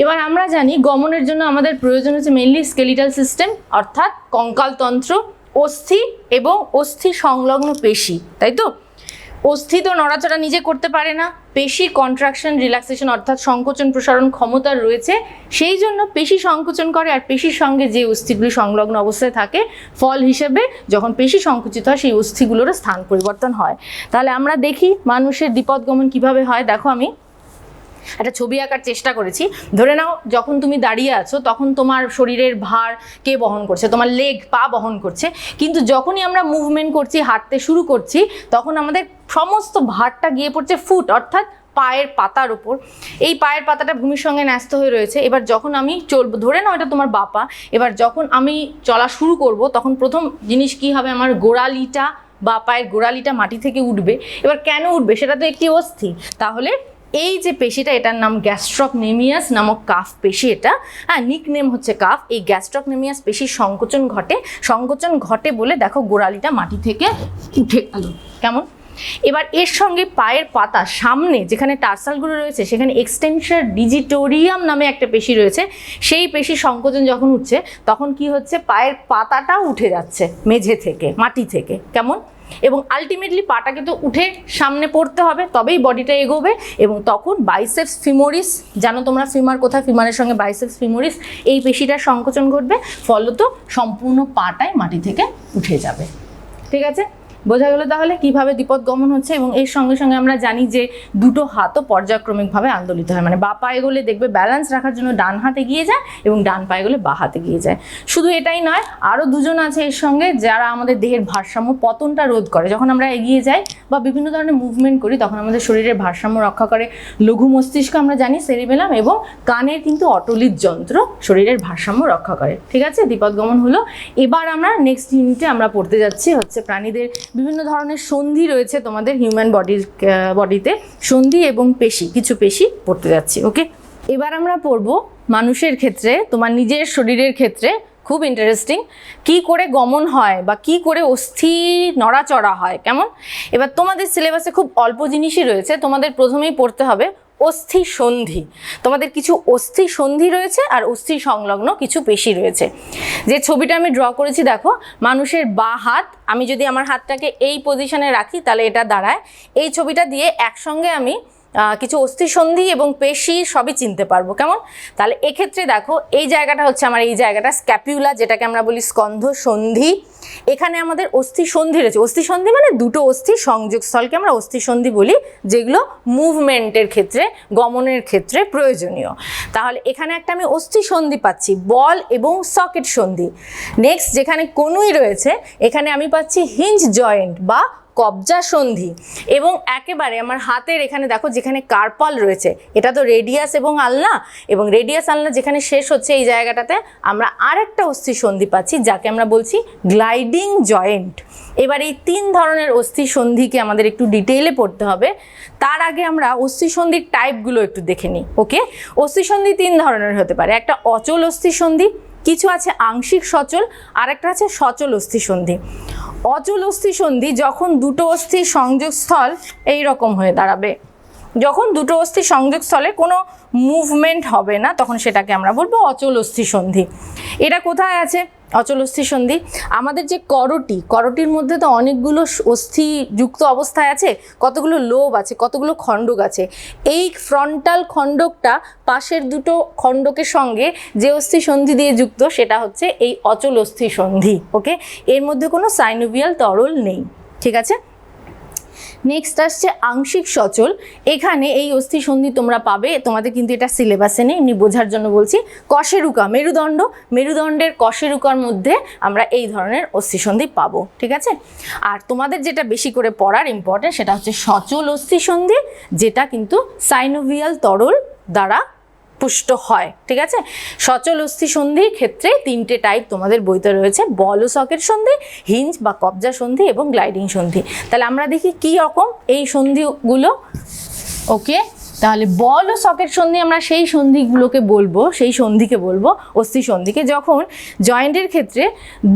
এবার আমরা জানি গমনের জন্য আমাদের প্রয়োজন হচ্ছে মেইনলি স্কেলিটাল সিস্টেম, অর্থাৎ কঙ্কালতন্ত্র, অস্থি এবং অস্থি সংলগ্ন পেশি, তাই তো? অস্থি তো নড়াচড়া নিজে করতে পারে না, পেশির কন্ট্রাকশন রিল্যাক্সেশন অর্থাৎ সংকোচন প্রসারণ ক্ষমতা রয়েছে, সেই জন্য পেশি সংকোচন করে। আর পেশির সঙ্গে যে অস্থিগুলি সংলগ্ন অবস্থায় থাকে, ফল হিসেবে যখন পেশি সংকুচিত হয় সেই অস্থিগুলোরও স্থান পরিবর্তন হয়। তাহলে আমরা দেখি মানুষের দ্বিপদ গমন কিভাবে হয়। দেখো, আমি একটা ছবি আঁকার চেষ্টা করেছি। ধরে নাও, যখন তুমি দাঁড়িয়ে আছো তখন তোমার শরীরের ভার কে বহন করছে? তোমার লেগ, পা বহন করছে। কিন্তু যখনই আমরা মুভমেন্ট করছি, হাঁটতে শুরু করছি, তখন আমাদের সমস্ত ভারটা গিয়ে পড়ছে ফুট, অর্থাৎ পায়ের পাতার উপর। এই পায়ের পাতাটা ভূমির সঙ্গে ন্যস্ত হয়ে রয়েছে। এবার যখন আমি চলবো, ধরে নাও এটা তোমার বাঁ পা, এবার যখন আমি চলা শুরু করব, তখন প্রথম জিনিস কি হবে? আমার গোড়ালিটা বা পায়ের গোড়ালিটা মাটি থেকে উঠবে। এবার কেন উঠবে? সেটা তো একটি অস্থি। তাহলে এই যে পেশিটা, এটার নাম গ্যাস্ট্রোকনেমিয়াস নামক কাফ পেশি। এটা নিকনেম হচ্ছে কাফ। এই গ্যাস্ট্রোকনেমিয়াস পেশির সংকোচন ঘটে বলে দেখো গোড়ালিটা মাটি থেকে উঠে গেল। কেমন? এবার এর সঙ্গে পায়ের পাতা সামনে যেখানে টার্সালগুলো রয়েছে, সেখানে এক্সটেনসর ডিজিটোরিয়াম নামে একটা পেশি রয়েছে। সেই পেশির সংকোচন যখন উঠছে, তখন কি হচ্ছে? পায়ের পাতাটাও উঠে যাচ্ছে মেঝে থেকে, মাটি থেকে। কেমন? এবং আলটিমেটলি পাটাকে তো উঠে সামনে পড়তে হবে, তবেই বডিটা এগোবে। এবং তখন বাইসেপস ফিমোরিস, জানো তোমরা ফিমার কোথায়? ফিমারের সঙ্গে বাইসেপস ফিমোরিস, এই পেশিটার সংকোচন ঘটবে, ফলত সম্পূর্ণ পাটাই মাটি থেকে উঠে যাবে। ঠিক আছে, বোঝা গেল তাহলে কিভাবে দ্বিপদ গমন হচ্ছে। এবং এর সঙ্গে সঙ্গে আমরা জানি যে দুটো হাতও পর্যায়ক্রমিকভাবে আন্দোলিত হয়, মানে বাঁ পায়ে গেলে দেখবে ব্যালেন্স রাখার জন্য ডান হাত এগিয়ে যায় এবং ডান পায়ে গেলে বাঁ হাত এগিয়ে যায়। শুধু এটাই নয়, আরও দুজন আছে এর সঙ্গে যারা আমাদের দেহের ভারসাম্য পতনটা রোধ করে। যখন আমরা এগিয়ে যাই বা বিভিন্ন ধরনের মুভমেন্ট করি, তখন আমাদের শরীরের ভারসাম্য রক্ষা করে লঘু মস্তিষ্ক, আমরা জানি সেরিবেলাম, এবং কানের কিন্তু অটলিত যন্ত্র শরীরের ভারসাম্য রক্ষা করে। ঠিক আছে, দ্বিপদ গমন হলো। এবার আমরা নেক্সট ইউনিটে আমরা পড়তে যাচ্ছি হচ্ছে প্রাণীদের বিভিন্ন ধরনের সন্ধি রয়েছে তোমাদের হিউম্যান বডিতে, সন্ধি এবং পেশি, কিছু পেশি পড়তে যাচ্ছি। ওকে, এবার আমরা পড়ব মানুষের ক্ষেত্রে, তোমার নিজের শরীরের ক্ষেত্রে খুব ইন্টারেস্টিং, কি করে গমন হয় বা কি করে অস্থি নড়াচড়া হয়। কেমন? এবার তোমাদের সিলেবাসে খুব অল্প জিনিসই রয়েছে। তোমাদের প্রথমেই পড়তে হবে অস্থি সন্ধি। তোমাদের কিছু অস্থি সন্ধি রয়েছে আর অস্থি সংলগ্ন কিছু পেশি রয়েছে। যে ছবিটা আমি ড্র করেছি, দেখো, মানুষের বাঁ হাত, আমি যদি আমার হাতটাকে এই পজিশনে রাখি তাহলে এটা দাঁড়ায়। এই ছবিটা দিয়ে একসঙ্গে আমি কিছু অস্থিসন্ধি এবং পেশি সবই চিনতে পারবো। কেমন? তাহলে এক্ষেত্রে দেখো এই জায়গাটা হচ্ছে আমার এই জায়গাটা স্ক্যাপুলা, যেটাকে আমরা বলি স্কন্ধ সন্ধি। এখানে আমাদের অস্থিসন্ধি রয়েছে। অস্থিসন্ধি মানে দুটো অস্থির সংযোগস্থলকে আমরা অস্থিসন্ধি বলি, যেগুলো মুভমেন্টের ক্ষেত্রে, গমনের ক্ষেত্রে প্রয়োজনীয়। তাহলে এখানে একটা আমি অস্থিসন্ধি পাচ্ছি, বল এবং সকেট সন্ধি। নেক্সট যেখানে কনুই রয়েছে, এখানে আমি পাচ্ছি হিঞ্জ জয়েন্ট বা কবজা সন্ধি। এবং একেবারে আমার হাতের এখানে দেখো যেখানে কার্পাল রয়েছে, এটা তো রেডিয়াস এবং আলনা, এবং রেডিয়াস আলনা যেখানে শেষ হচ্ছে এই জায়গাটাতে আমরা আরেকটা অস্থিসন্ধি পাচ্ছি, যাকে আমরা বলছি গ্লাইডিং জয়েন্ট। এবার এই 3 ধরনের অস্থিসন্ধিকে আমাদের একটু ডিটেইলে পড়তে হবে। তার আগে আমরা অস্থিসন্ধির টাইপগুলো একটু দেখে নিই। ওকে, অস্থিসন্ধি 3 ধরনের হতে পারে। একটা অচল অস্থিসন্ধি, কিছু আছে আংশিক সচল, আর একটা আছে সচল অস্থিসন্ধি। অচল অস্থিসন্ধি যখন দুটো অস্থির সংযোগস্থল এই রকম হয়ে দাঁড়াবে, যখন দুটো অস্থির সংযোগস্থলে কোনো মুভমেন্ট হবে না, তখন সেটাকে আমরা বলবো অচল অস্থিসন্ধি। এটা কোথায় আছে অচল অস্থিসন্ধি? আমাদের যে করটির মধ্যে তো অনেকগুলো অস্থি যুক্ত অবস্থায় আছে, কতগুলো লোব আছে, কতগুলো খণ্ডক আছে। এই ফ্রন্টাল খণ্ডকটা পাশের দুটো খণ্ডকের সঙ্গে যে অস্থিসন্ধি দিয়ে যুক্ত, সেটা হচ্ছে এই অচল অস্থিসন্ধি। ওকে, এর মধ্যে কোনো সাইনোভিয়াল তরল নেই। ঠিক আছে, নেক্সট আসছে আংশিক সচল। এখানে এই অস্থিসন্ধি তোমরা পাবে, তোমাদের কিন্তু এটা সিলেবাসে নেই, এমনি বোঝার জন্য বলছি। কশেরুকা, মেরুদণ্ডের কশেরুকার মধ্যে আমরা এই ধরনের অস্থিসন্ধি পাবো। ঠিক আছে, আর তোমাদের যেটা বেশি করে পড়ার ইম্পর্টেন্ট, সেটা হচ্ছে সচল অস্থিসন্ধি, যেটা কিন্তু সাইনোভিয়াল তরল দ্বারা পুষ্ট হয়। ঠিক আছে, সচল অস্থিসন্ধির ক্ষেত্রে 3টে টাইপ তোমাদের বইতে রয়েছে, বল ও সকেট সন্ধি, হিঞ্জ বা কবজা সন্ধি এবং গ্লাইডিং সন্ধি। তাহলে আমরা দেখি কি রকম এই সন্ধিগুলো। ওকে, তাহলে বল ও সকেট সন্ধি আমরা সেই সন্ধিগুলোকে বলবো, সেই সন্ধিকে বলবো অস্থিসন্ধিকে, যখন জয়েন্টের ক্ষেত্রে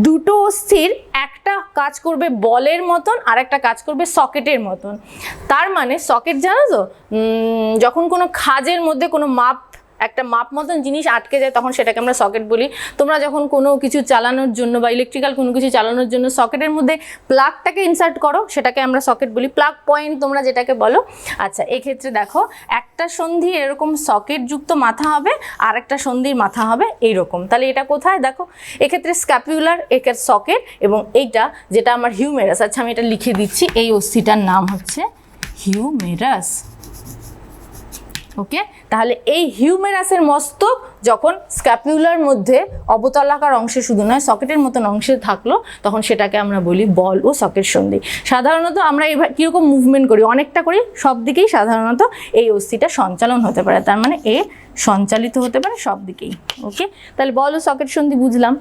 দুটো অস্থির একটা কাজ করবে বলের মতন আর একটা কাজ করবে সকেটের মতন। তার মানে সকেট জানো তো, যখন কোনো খাঁজের মধ্যে কোনো একটা মাপ মতন জিনিস আটকে যায়, তখন সেটাকে আমরা সকেট বলি। তোমরা যখন কোনো কিছু চালানোর জন্য বা ইলেকট্রিক্যাল কোনো কিছু চালানোর জন্য সকেটের মধ্যে প্লাগটাকে ইনসার্ট করো, সেটাকে আমরা সকেট বলি, প্লাগ পয়েন্ট তোমরা যেটাকে বলো। আচ্ছা, এক্ষেত্রে দেখো একটা সন্ধি এরকম সকেট যুক্ত মাথা হবে, আর একটা সন্ধির মাথা হবে এইরকম। তাহলে এটা কোথায় দেখো, এক্ষেত্রে স্ক্যাপুলার, একের সকেট, এবং এইটা যেটা আমার হিউমেরাস। আচ্ছা, আমি এটা লিখে দিচ্ছি, এই অস্থিটার নাম হচ্ছে হিউমেরাস। ওকে, তাহলে এই হিউমেরাসের মস্তক যখন স্ক্যাপুলার মধ্যে অবতলাকার অংশে শুধু নয় সকেটের মতন অংশে থাকলো, তখন সেটাকে আমরা বলি বল ও সকেট সন্ধি। সাধারণত আমরা এবার কীরকম মুভমেন্ট করি, অনেকটা করি, সব দিকেই সাধারণত এই অস্থিটা সঞ্চালন হতে পারে, তার মানে এ সঞ্চালিত হতে পারে সব দিকেই। ওকে, তাহলে বল ও সকেট সন্ধি বুঝলাম।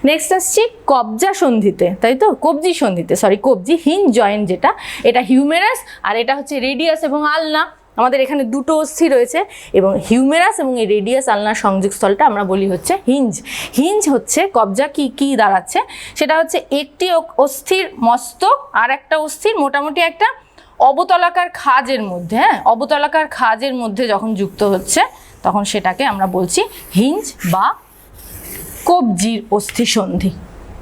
নেক্সট আসছি কবজা সন্ধিতে, তাই তো, কবজি সন্ধিতে, কবজি হিঞ্জ জয়েন্ট যেটা, এটা হিউমেরাস, আর এটা হচ্ছে রেডিয়াস এবং আলনা। আমাদের এখানে দুটো অস্থি রয়েছে, এবং হিউমেরাস এবং এই রেডিয়াস আলনার সংযোগস্থলটা আমরা বলি হচ্ছে হিঞ্জ। হিঞ্জ হচ্ছে কবজা কি দাঁড়াচ্ছে, সেটা হচ্ছে একটি অস্থির মস্তক আর একটা অস্থির মোটামুটি একটা অবতলাকার খাঁজের মধ্যে, অবতলাকার খাঁজের মধ্যে যখন যুক্ত হচ্ছে, তখন সেটাকে আমরা বলছি হিঞ্জ বা কবজির অস্থিসন্ধি।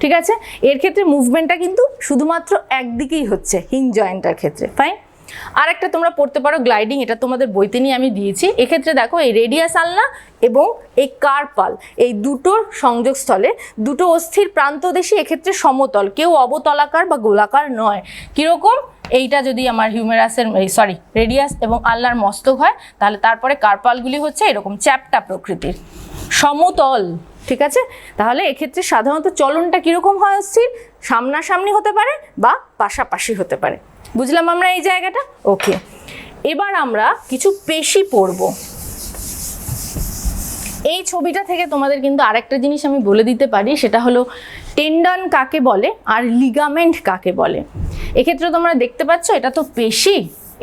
ঠিক আছে, এর ক্ষেত্রে মুভমেন্টটা কিন্তু শুধুমাত্র একদিকেই হচ্ছে হিঞ্জ জয়েন্টের ক্ষেত্রে। ফাইন, আর একটা তোমরা পড়তে পারো গ্লাইডিং, এটা তোমাদের বইতে নিয়ে আমি দিয়েছি। এক্ষেত্রে দেখো এই রেডিয়াস আলনা এবং এই কার্পাল, এই দুটোর সংযোগস্থলে দুটো অস্থির প্রান্তদেশী এক্ষেত্রে সমতল, কেউ অবতলাকার বা গোলাকার নয়। কীরকম, এইটা যদি আমার হিউমেরাসের রেডিয়াস এবং আলনার মস্তক হয়, তাহলে তারপরে কার্পালগুলি হচ্ছে এরকম চ্যাপ্টা প্রকৃতির, সমতল। ঠিক আছে, তাহলে এক্ষেত্রে সাধারণত চলনটা কীরকম হয়, অস্থির সামনাসামনি হতে পারে বা পাশাপাশি হতে পারে। বুঝলাম আমরা এই জায়গাটা। ওকে, এবার আমরা কিছু পেশি পড়ব। এই ছবিটা থেকে তোমাদের কিন্তু আরেকটা জিনিস আমি বলে দিতে পারি, সেটা হলো টেন্ডন কাকে বলে আর লিগামেন্ট কাকে বলে। এক্ষেত্রে তোমরা দেখতে পাচ্ছ, এটা তো পেশি,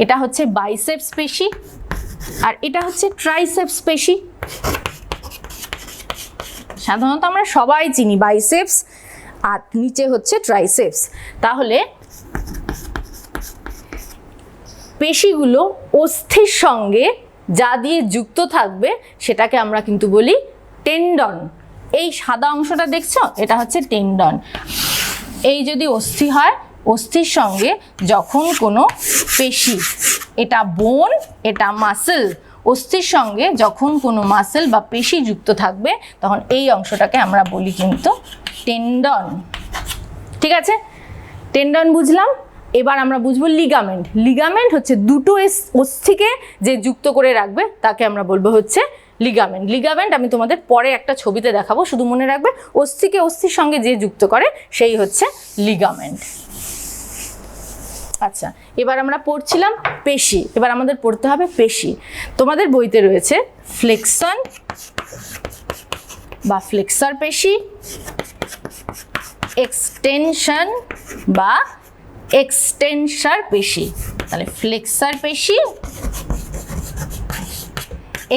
এটা হচ্ছে বাইসেপস পেশি, আর এটা হচ্ছে ট্রাইসেপস পেশি। সাধারণত আমরা সবাই চিনি বাইসেপস, আর নিচে হচ্ছে ট্রাইসেপস। তাহলে পেশিগুলো অস্থির সঙ্গে যা দিয়ে যুক্ত থাকবে, সেটাকে আমরা কিন্তু বলি টেন্ডন। এই সাদা অংশটা দেখছো, এটা হচ্ছে টেন্ডন। এই যদি অস্থি হয়, অস্থির সঙ্গে যখন কোনো পেশি এটা বোন, এটা মাসেল। অস্থির সঙ্গে যখন কোনো মাসেল বা পেশি যুক্ত থাকবে তখন এই অংশটাকে আমরা বলি কিন্তু টেন্ডন। ঠিক আছে, টেন্ডন বুঝলাম। এবার আমরা বুঝবো লিগামেন্ট। লিগামেন্ট হচ্ছে দুটো অস্থিকে যে যুক্ত করে রাখবে তাকে আমরা বলবো হচ্ছে লিগামেন্ট। লিগামেন্ট আমি তোমাদের পরে একটা ছবিতে দেখাবো, শুধু মনে রাখবে অস্থিকে অস্থির সঙ্গে যে যুক্ত করে সেই হচ্ছে লিগামেন্ট। আচ্ছা, এবার আমরা পড়ছিলাম পেশি, এবার আমাদের পড়তে হবে পেশি। তোমাদের বইতে রয়েছে ফ্লেক্সন বা ফ্লেক্সার পেশি, এক্সটেনশন বা এক্সটেনসার পেশি। তাহলে ফ্লেক্সার পেশি,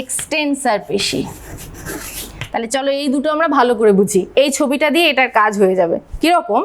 এক্সটেনসার পেশি। তাহলে চলো এই দুটো আমরা ভালো করে বুঝি, এই ছবিটা দিয়ে এটার কাজ হয়ে যাবে। কিরকম?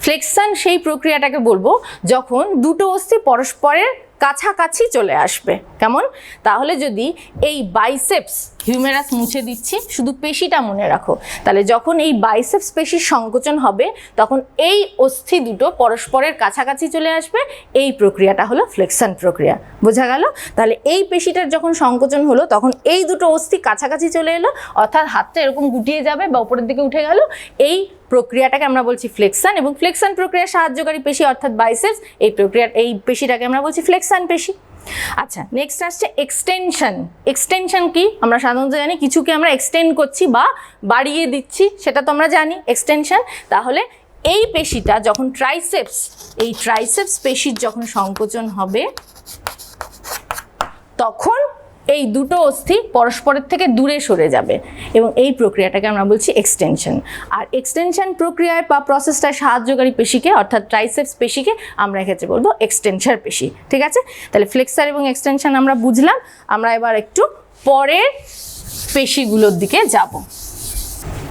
ফ্লেক্সন সেই প্রক্রিয়াটাকে বলবো যখন দুটো অস্থি পরস্পরের কাছাকাছি চলে আসবে। কেমন? তাহলে যদি এই বাইসেপস, হিউমেরাস মুছে দিচ্ছি, শুধু পেশিটা মনে রাখো, তাহলে যখন এই বাইসেপস পেশির সংকোচন হবে তখন এই অস্থি দুটো পরস্পরের কাছাকাছি চলে আসবে, এই প্রক্রিয়াটা হলো ফ্লেক্সন প্রক্রিয়া। বোঝা গেল? তাহলে এই পেশিটার যখন সংকোচন হলো তখন এই দুটো অস্থি কাছাকাছি চলে এলো, অর্থাৎ হাতটা এরকম গুটিয়ে যাবে বা উপরের দিকে উঠে গেল, এই প্রক্রিয়াটাকে আমরা বলছি ফ্লেক্সন। এবং ফ্লেক্সন প্রক্রিয়ার সাহায্যকারী পেশি অর্থাৎ বাইসেপস, এই পেশিটাকে আমরা বলছি ফ্লেক্সন পেশি। আচ্ছা, নেক্সট আসছে এক্সটেনশন। এক্সটেনশন কি? আমরা সাধারণত জানি কিছুকে আমরা এক্সটেন্ড করছি বা বাড়িয়ে দিচ্ছি, সেটা তো আমরা জানি এক্সটেনশন। তাহলে এই পেশিটা যখন এই ট্রাইসেপস পেশির যখন সংকোচন হবে তখন এই দুটো অস্থি পরস্পরের থেকে দূরে সরে যাবে এবং এই প্রক্রিয়াটাকে আমরা বলছি এক্সটেনশন। আর এক্সটেনশন প্রক্রিয়ায় বা প্রসেসটায় সাহায্যকারী পেশিকে অর্থাৎ ট্রাইসেপস পেশিকে আমরা এক্ষেত্রে বলবো এক্সটেনসার পেশি। ঠিক আছে, তাহলে ফ্লেক্সার এবং এক্সটেনশন আমরা বুঝলাম। আমরা এবার একটু পরের পেশিগুলোর দিকে যাব।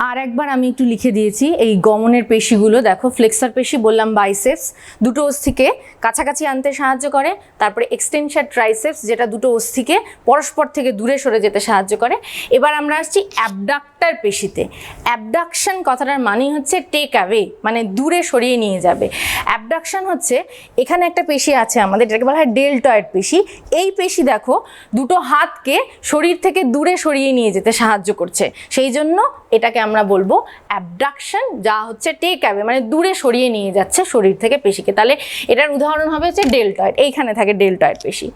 আর একবার আমি একটু লিখে দিয়েছি এই গমনের পেশিগুলো। দেখো, ফ্লেক্সার পেশি বললাম বাইসেপস, দুটো অস্থিকে কাছাকাছি আনতে সাহায্য করে। তারপরে এক্সটেনসার ট্রাইসেপস, যেটা দুটো অস্থিকে পরস্পর থেকে দূরে সরে যেতে সাহায্য করে। এবার আমরা আসছি অ্যাবডাক্টর পেশিতে। অ্যাবডাকশন কথাটার মানেই হচ্ছে টেক অ্যাওয়ে, মানে দূরে সরিয়ে নিয়ে যাবে। অ্যাবডাকশন হচ্ছে এখানে একটা পেশি আছে আমাদের, যেটাকে বলা হয় ডেলটয়েড পেশি। এই পেশি দেখো দুটো হাতকে শরীর থেকে দূরে সরিয়ে নিয়ে যেতে সাহায্য করছে, সেই জন্য এটাকে আমরা বলবো অ্যাবডাকশন, যা হচ্ছে টেক অ্যাওয়ে, মানে দূরে সরিয়ে নিয়ে যাচ্ছে শরীর থেকে পেশিকে। তাহলে এটার উদাহরণ হবে হচ্ছে ডেলটয়েড, এইখানে থাকে ডেলটয়েড পেশি।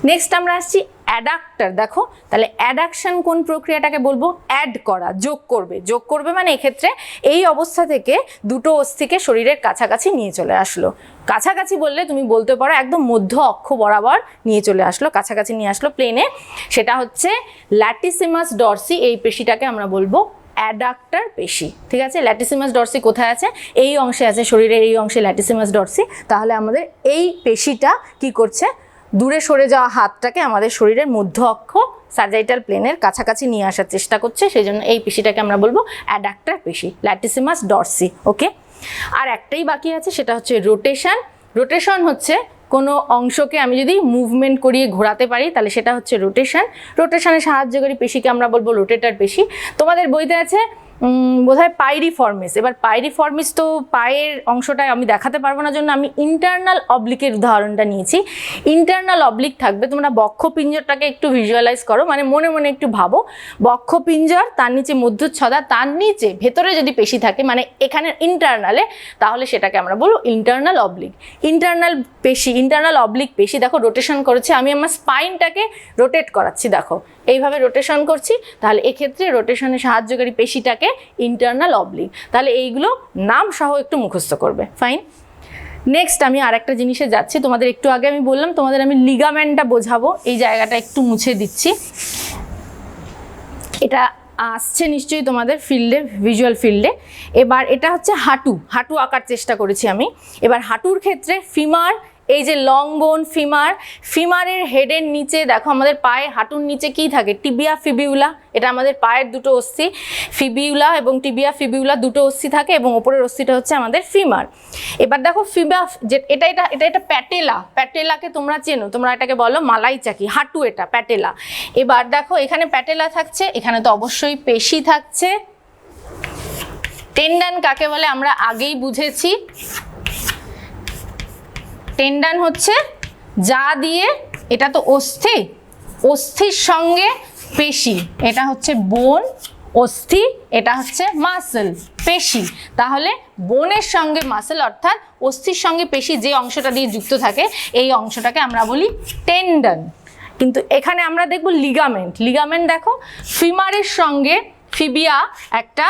নেক্সট আমরা আসছি অ্যাডাক্টর। দেখো, তাহলে অ্যাডাকশন কোন প্রক্রিয়াটাকে বলবো? অ্যাড করা, যোগ করবে। যোগ করবে মানে এক্ষেত্রে এই অবস্থা থেকে দুটো অস্থিকে শরীরের কাছাকাছি নিয়ে চলে আসলো। কাছাকাছি বললে তুমি বলতে পারো একদম মধ্য অক্ষ বরাবর নিয়ে চলে আসলো, কাছাকাছি নিয়ে আসলো প্লেনে, সেটা হচ্ছে ল্যাটিসিমাস ডরসি। এই পেশিটাকে আমরা বলবো অ্যাডাক্টর পেশি। ঠিক আছে, ল্যাটিসিমাস ডরসি কোথায় আছে? এই অংশে আছে, শরীরের এই অংশে ল্যাটিসিমাস ডরসি। তাহলে আমাদের এই পেশিটা কি করছে? দূরে সরে যাওয়া হাতটাকে আমাদের শরীরের মধ্য অক্ষ সার্জাইটাল প্লেনের কাছাকাছি নিয়ে আসার চেষ্টা করছে, সেই জন্য এই পেশিটাকে আমরা বলবো অ্যাডাক্টর পেশি, ল্যাটিসিমাস ডরসি। ওকে, আর একটাই বাকি আছে, সেটা হচ্ছে রোটেশন। রোটেশন হচ্ছে কোনো অংশকে আমি যদি মুভমেন্ট করিয়ে ঘোরাতে পারি তাহলে সেটা হচ্ছে রোটেশন। রোটেশনে সাহায্যকারী পেশিকে আমরা বলবো রোটেটর পেশি। তোমাদের বইতে আছে বোধহয় পাইরিফর্মিস। এবার পাইরিফর্মিস তো পায়ের অংশটায় আমি দেখাতে পারবো না, জন্য আমি ইন্টারনাল অবলিকের উদাহরণটা নিয়েছি। ইন্টারনাল অবলিক থাকবে, তোমরা বক্ষপিঞ্জরটাকে একটু ভিজুয়ালাইজ করো, মানে মনে মনে একটু ভাবো বক্ষপিঞ্জর, তার নিচে মধ্যচ্ছদা, তার নিচে ভেতরে যদি পেশি থাকে, মানে এখানে ইন্টারনালে, তাহলে সেটাকে আমরা বলবো ইন্টারনাল অবলিক। ইন্টারনাল পেশি, ইন্টারনাল অবলিক পেশি দেখো রোটেশন করেছে, আমি আমার স্পাইনটাকে রোটেট করাচ্ছি, দেখো এইভাবে রোটেশন করছি, তাহলে এক্ষেত্রে রোটেশনে সাহায্যকারী পেশিটাকে ইন্টারনাল অবলিক। তাহলে এইগুলো নাম সহ একটু মুখস্থ করবে। ফাইন, নেক্সট আমি আরেকটা জিনিসে যাচ্ছি। তোমাদের একটু আগে আমি বললাম তোমাদের আমি লিগামেন্টটা বোঝাবো, এই জায়গাটা একটু মুছে দিচ্ছি। এটা আসছে নিশ্চয়ই তোমাদের ফিল্ডে, ভিজুয়াল ফিল্ডে। এবার এটা হচ্ছে হাঁটু, হাঁটু আঁকার চেষ্টা করেছি আমি। এবার হাঁটুর ক্ষেত্রে ফিমার, এই যে লং বোন ফিমারের হেডের নিচে দেখো আমাদের পায়ে হাঁটুর নিচে কি থাকে? টিবিয়া ফিবিউলা, এটা আমাদের পায়ের দুটো অস্থি, ফিবিউলা এবং টিবিয়া ফিবিউলা দুটো অস্থি থাকে এবং ওপরের অস্থিটা হচ্ছে আমাদের ফিমার। এবার দেখো এটা প্যাটেলাকে তোমরা চেনো, তোমরা এটাকে বলো মালাই চাকি, হাঁটু এটা প্যাটেলা। এবার দেখো এখানে প্যাটেলা থাকছে, এখানে তো অবশ্যই পেশি থাকছে। টেন্ডন কাকে বলে আমরা আগেই বুঝেছি। টেন্ডন হচ্ছে যা দিয়ে এটা তো অস্থি, অস্থির সঙ্গে পেশি, এটা হচ্ছে বোন, অস্থি এটা হচ্ছে মাসল, পেশি। তাহলে বোনের সঙ্গে মাসল অর্থাৎ অস্থির সঙ্গে পেশি যে অংশটা দিয়ে যুক্ত থাকে এই অংশটাকে আমরা বলি টেন্ডন। কিন্তু এখানে আমরা দেখব লিগামেন্ট। লিগামেন্ট দেখো ফিমারের সঙ্গে ফিবিয়া একটা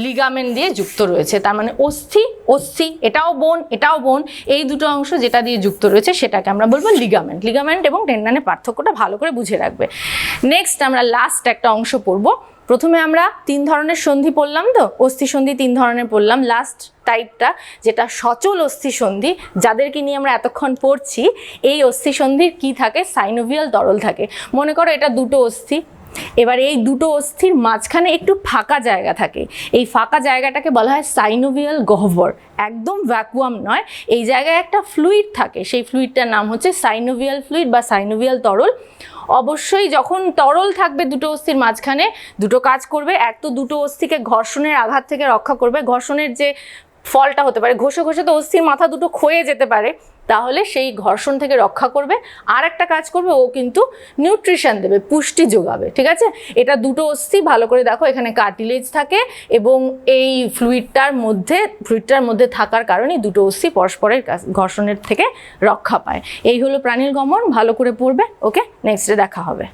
লিগামেন্ট দিয়ে যুক্ত রয়েছে, তার মানে অস্থি, অস্থি এটাও বোন এটাও বোন, এই দুটো অংশ যেটা দিয়ে যুক্ত রয়েছে সেটাকে আমরা বলবো লিগামেন্ট। লিগামেন্ট এবং টেন্ডনের পার্থক্যটা ভালো করে বুঝে রাখবে। নেক্সট আমরা লাস্ট একটা অংশ পড়বো। প্রথমে আমরা 3 ধরনের সন্ধি পড়লাম, তো অস্থি সন্ধি 3 ধরনের পড়লাম। লাস্ট টাইপটা যেটা সচল অস্থি সন্ধি, যাদেরকে নিয়ে আমরা এতক্ষণ পড়ছি, এই অস্থি সন্ধির কি থাকে? সাইনোভিয়াল তরল থাকে। মনে করো এটা দুটো অস্থি, এবার এই দুটো অস্থির মাঝখানে একটু ফাঁকা জায়গা থাকে, এই ফাঁকা জায়গাটাকে বলা হয় সাইনোভিয়াল গহ্বর। একদম ভ্যাকুয়াম নয়, এই জায়গায় একটা ফ্লুইড থাকে, সেই ফ্লুইডটার নাম হচ্ছে সাইনোভিয়াল ফ্লুইড বা সাইনোভিয়াল তরল। অবশ্যই যখন তরল থাকবে দুটো অস্থির মাঝখানে, দুটো কাজ করবে। এক তো দুটো অস্থিকে ঘর্ষণের আঘাত থেকে রক্ষা করবে, ঘর্ষণের যে ফলটা হতে পারে, ঘষে ঘষে তো অস্থির মাথা দুটো ক্ষয়ে যেতে পারে, তাহলে সেই ঘর্ষণ থেকে রক্ষা করবে। আর একটা কাজ করবে, ও কিন্তু নিউট্রিশন দেবে, পুষ্টি যোগাবে। ঠিক আছে, এটা দুটো অস্থি, ভালো করে দেখো এখানে কার্টিলেজ থাকে এবং এই ফ্লুইডটার মধ্যে থাকার কারণেই দুটো অস্থি পরস্পরের ঘর্ষণের থেকে রক্ষা পায়। এই হলো প্রাণীর গমন, ভালো করে পড়বে। ওকে, নেক্সটে দেখা হবে।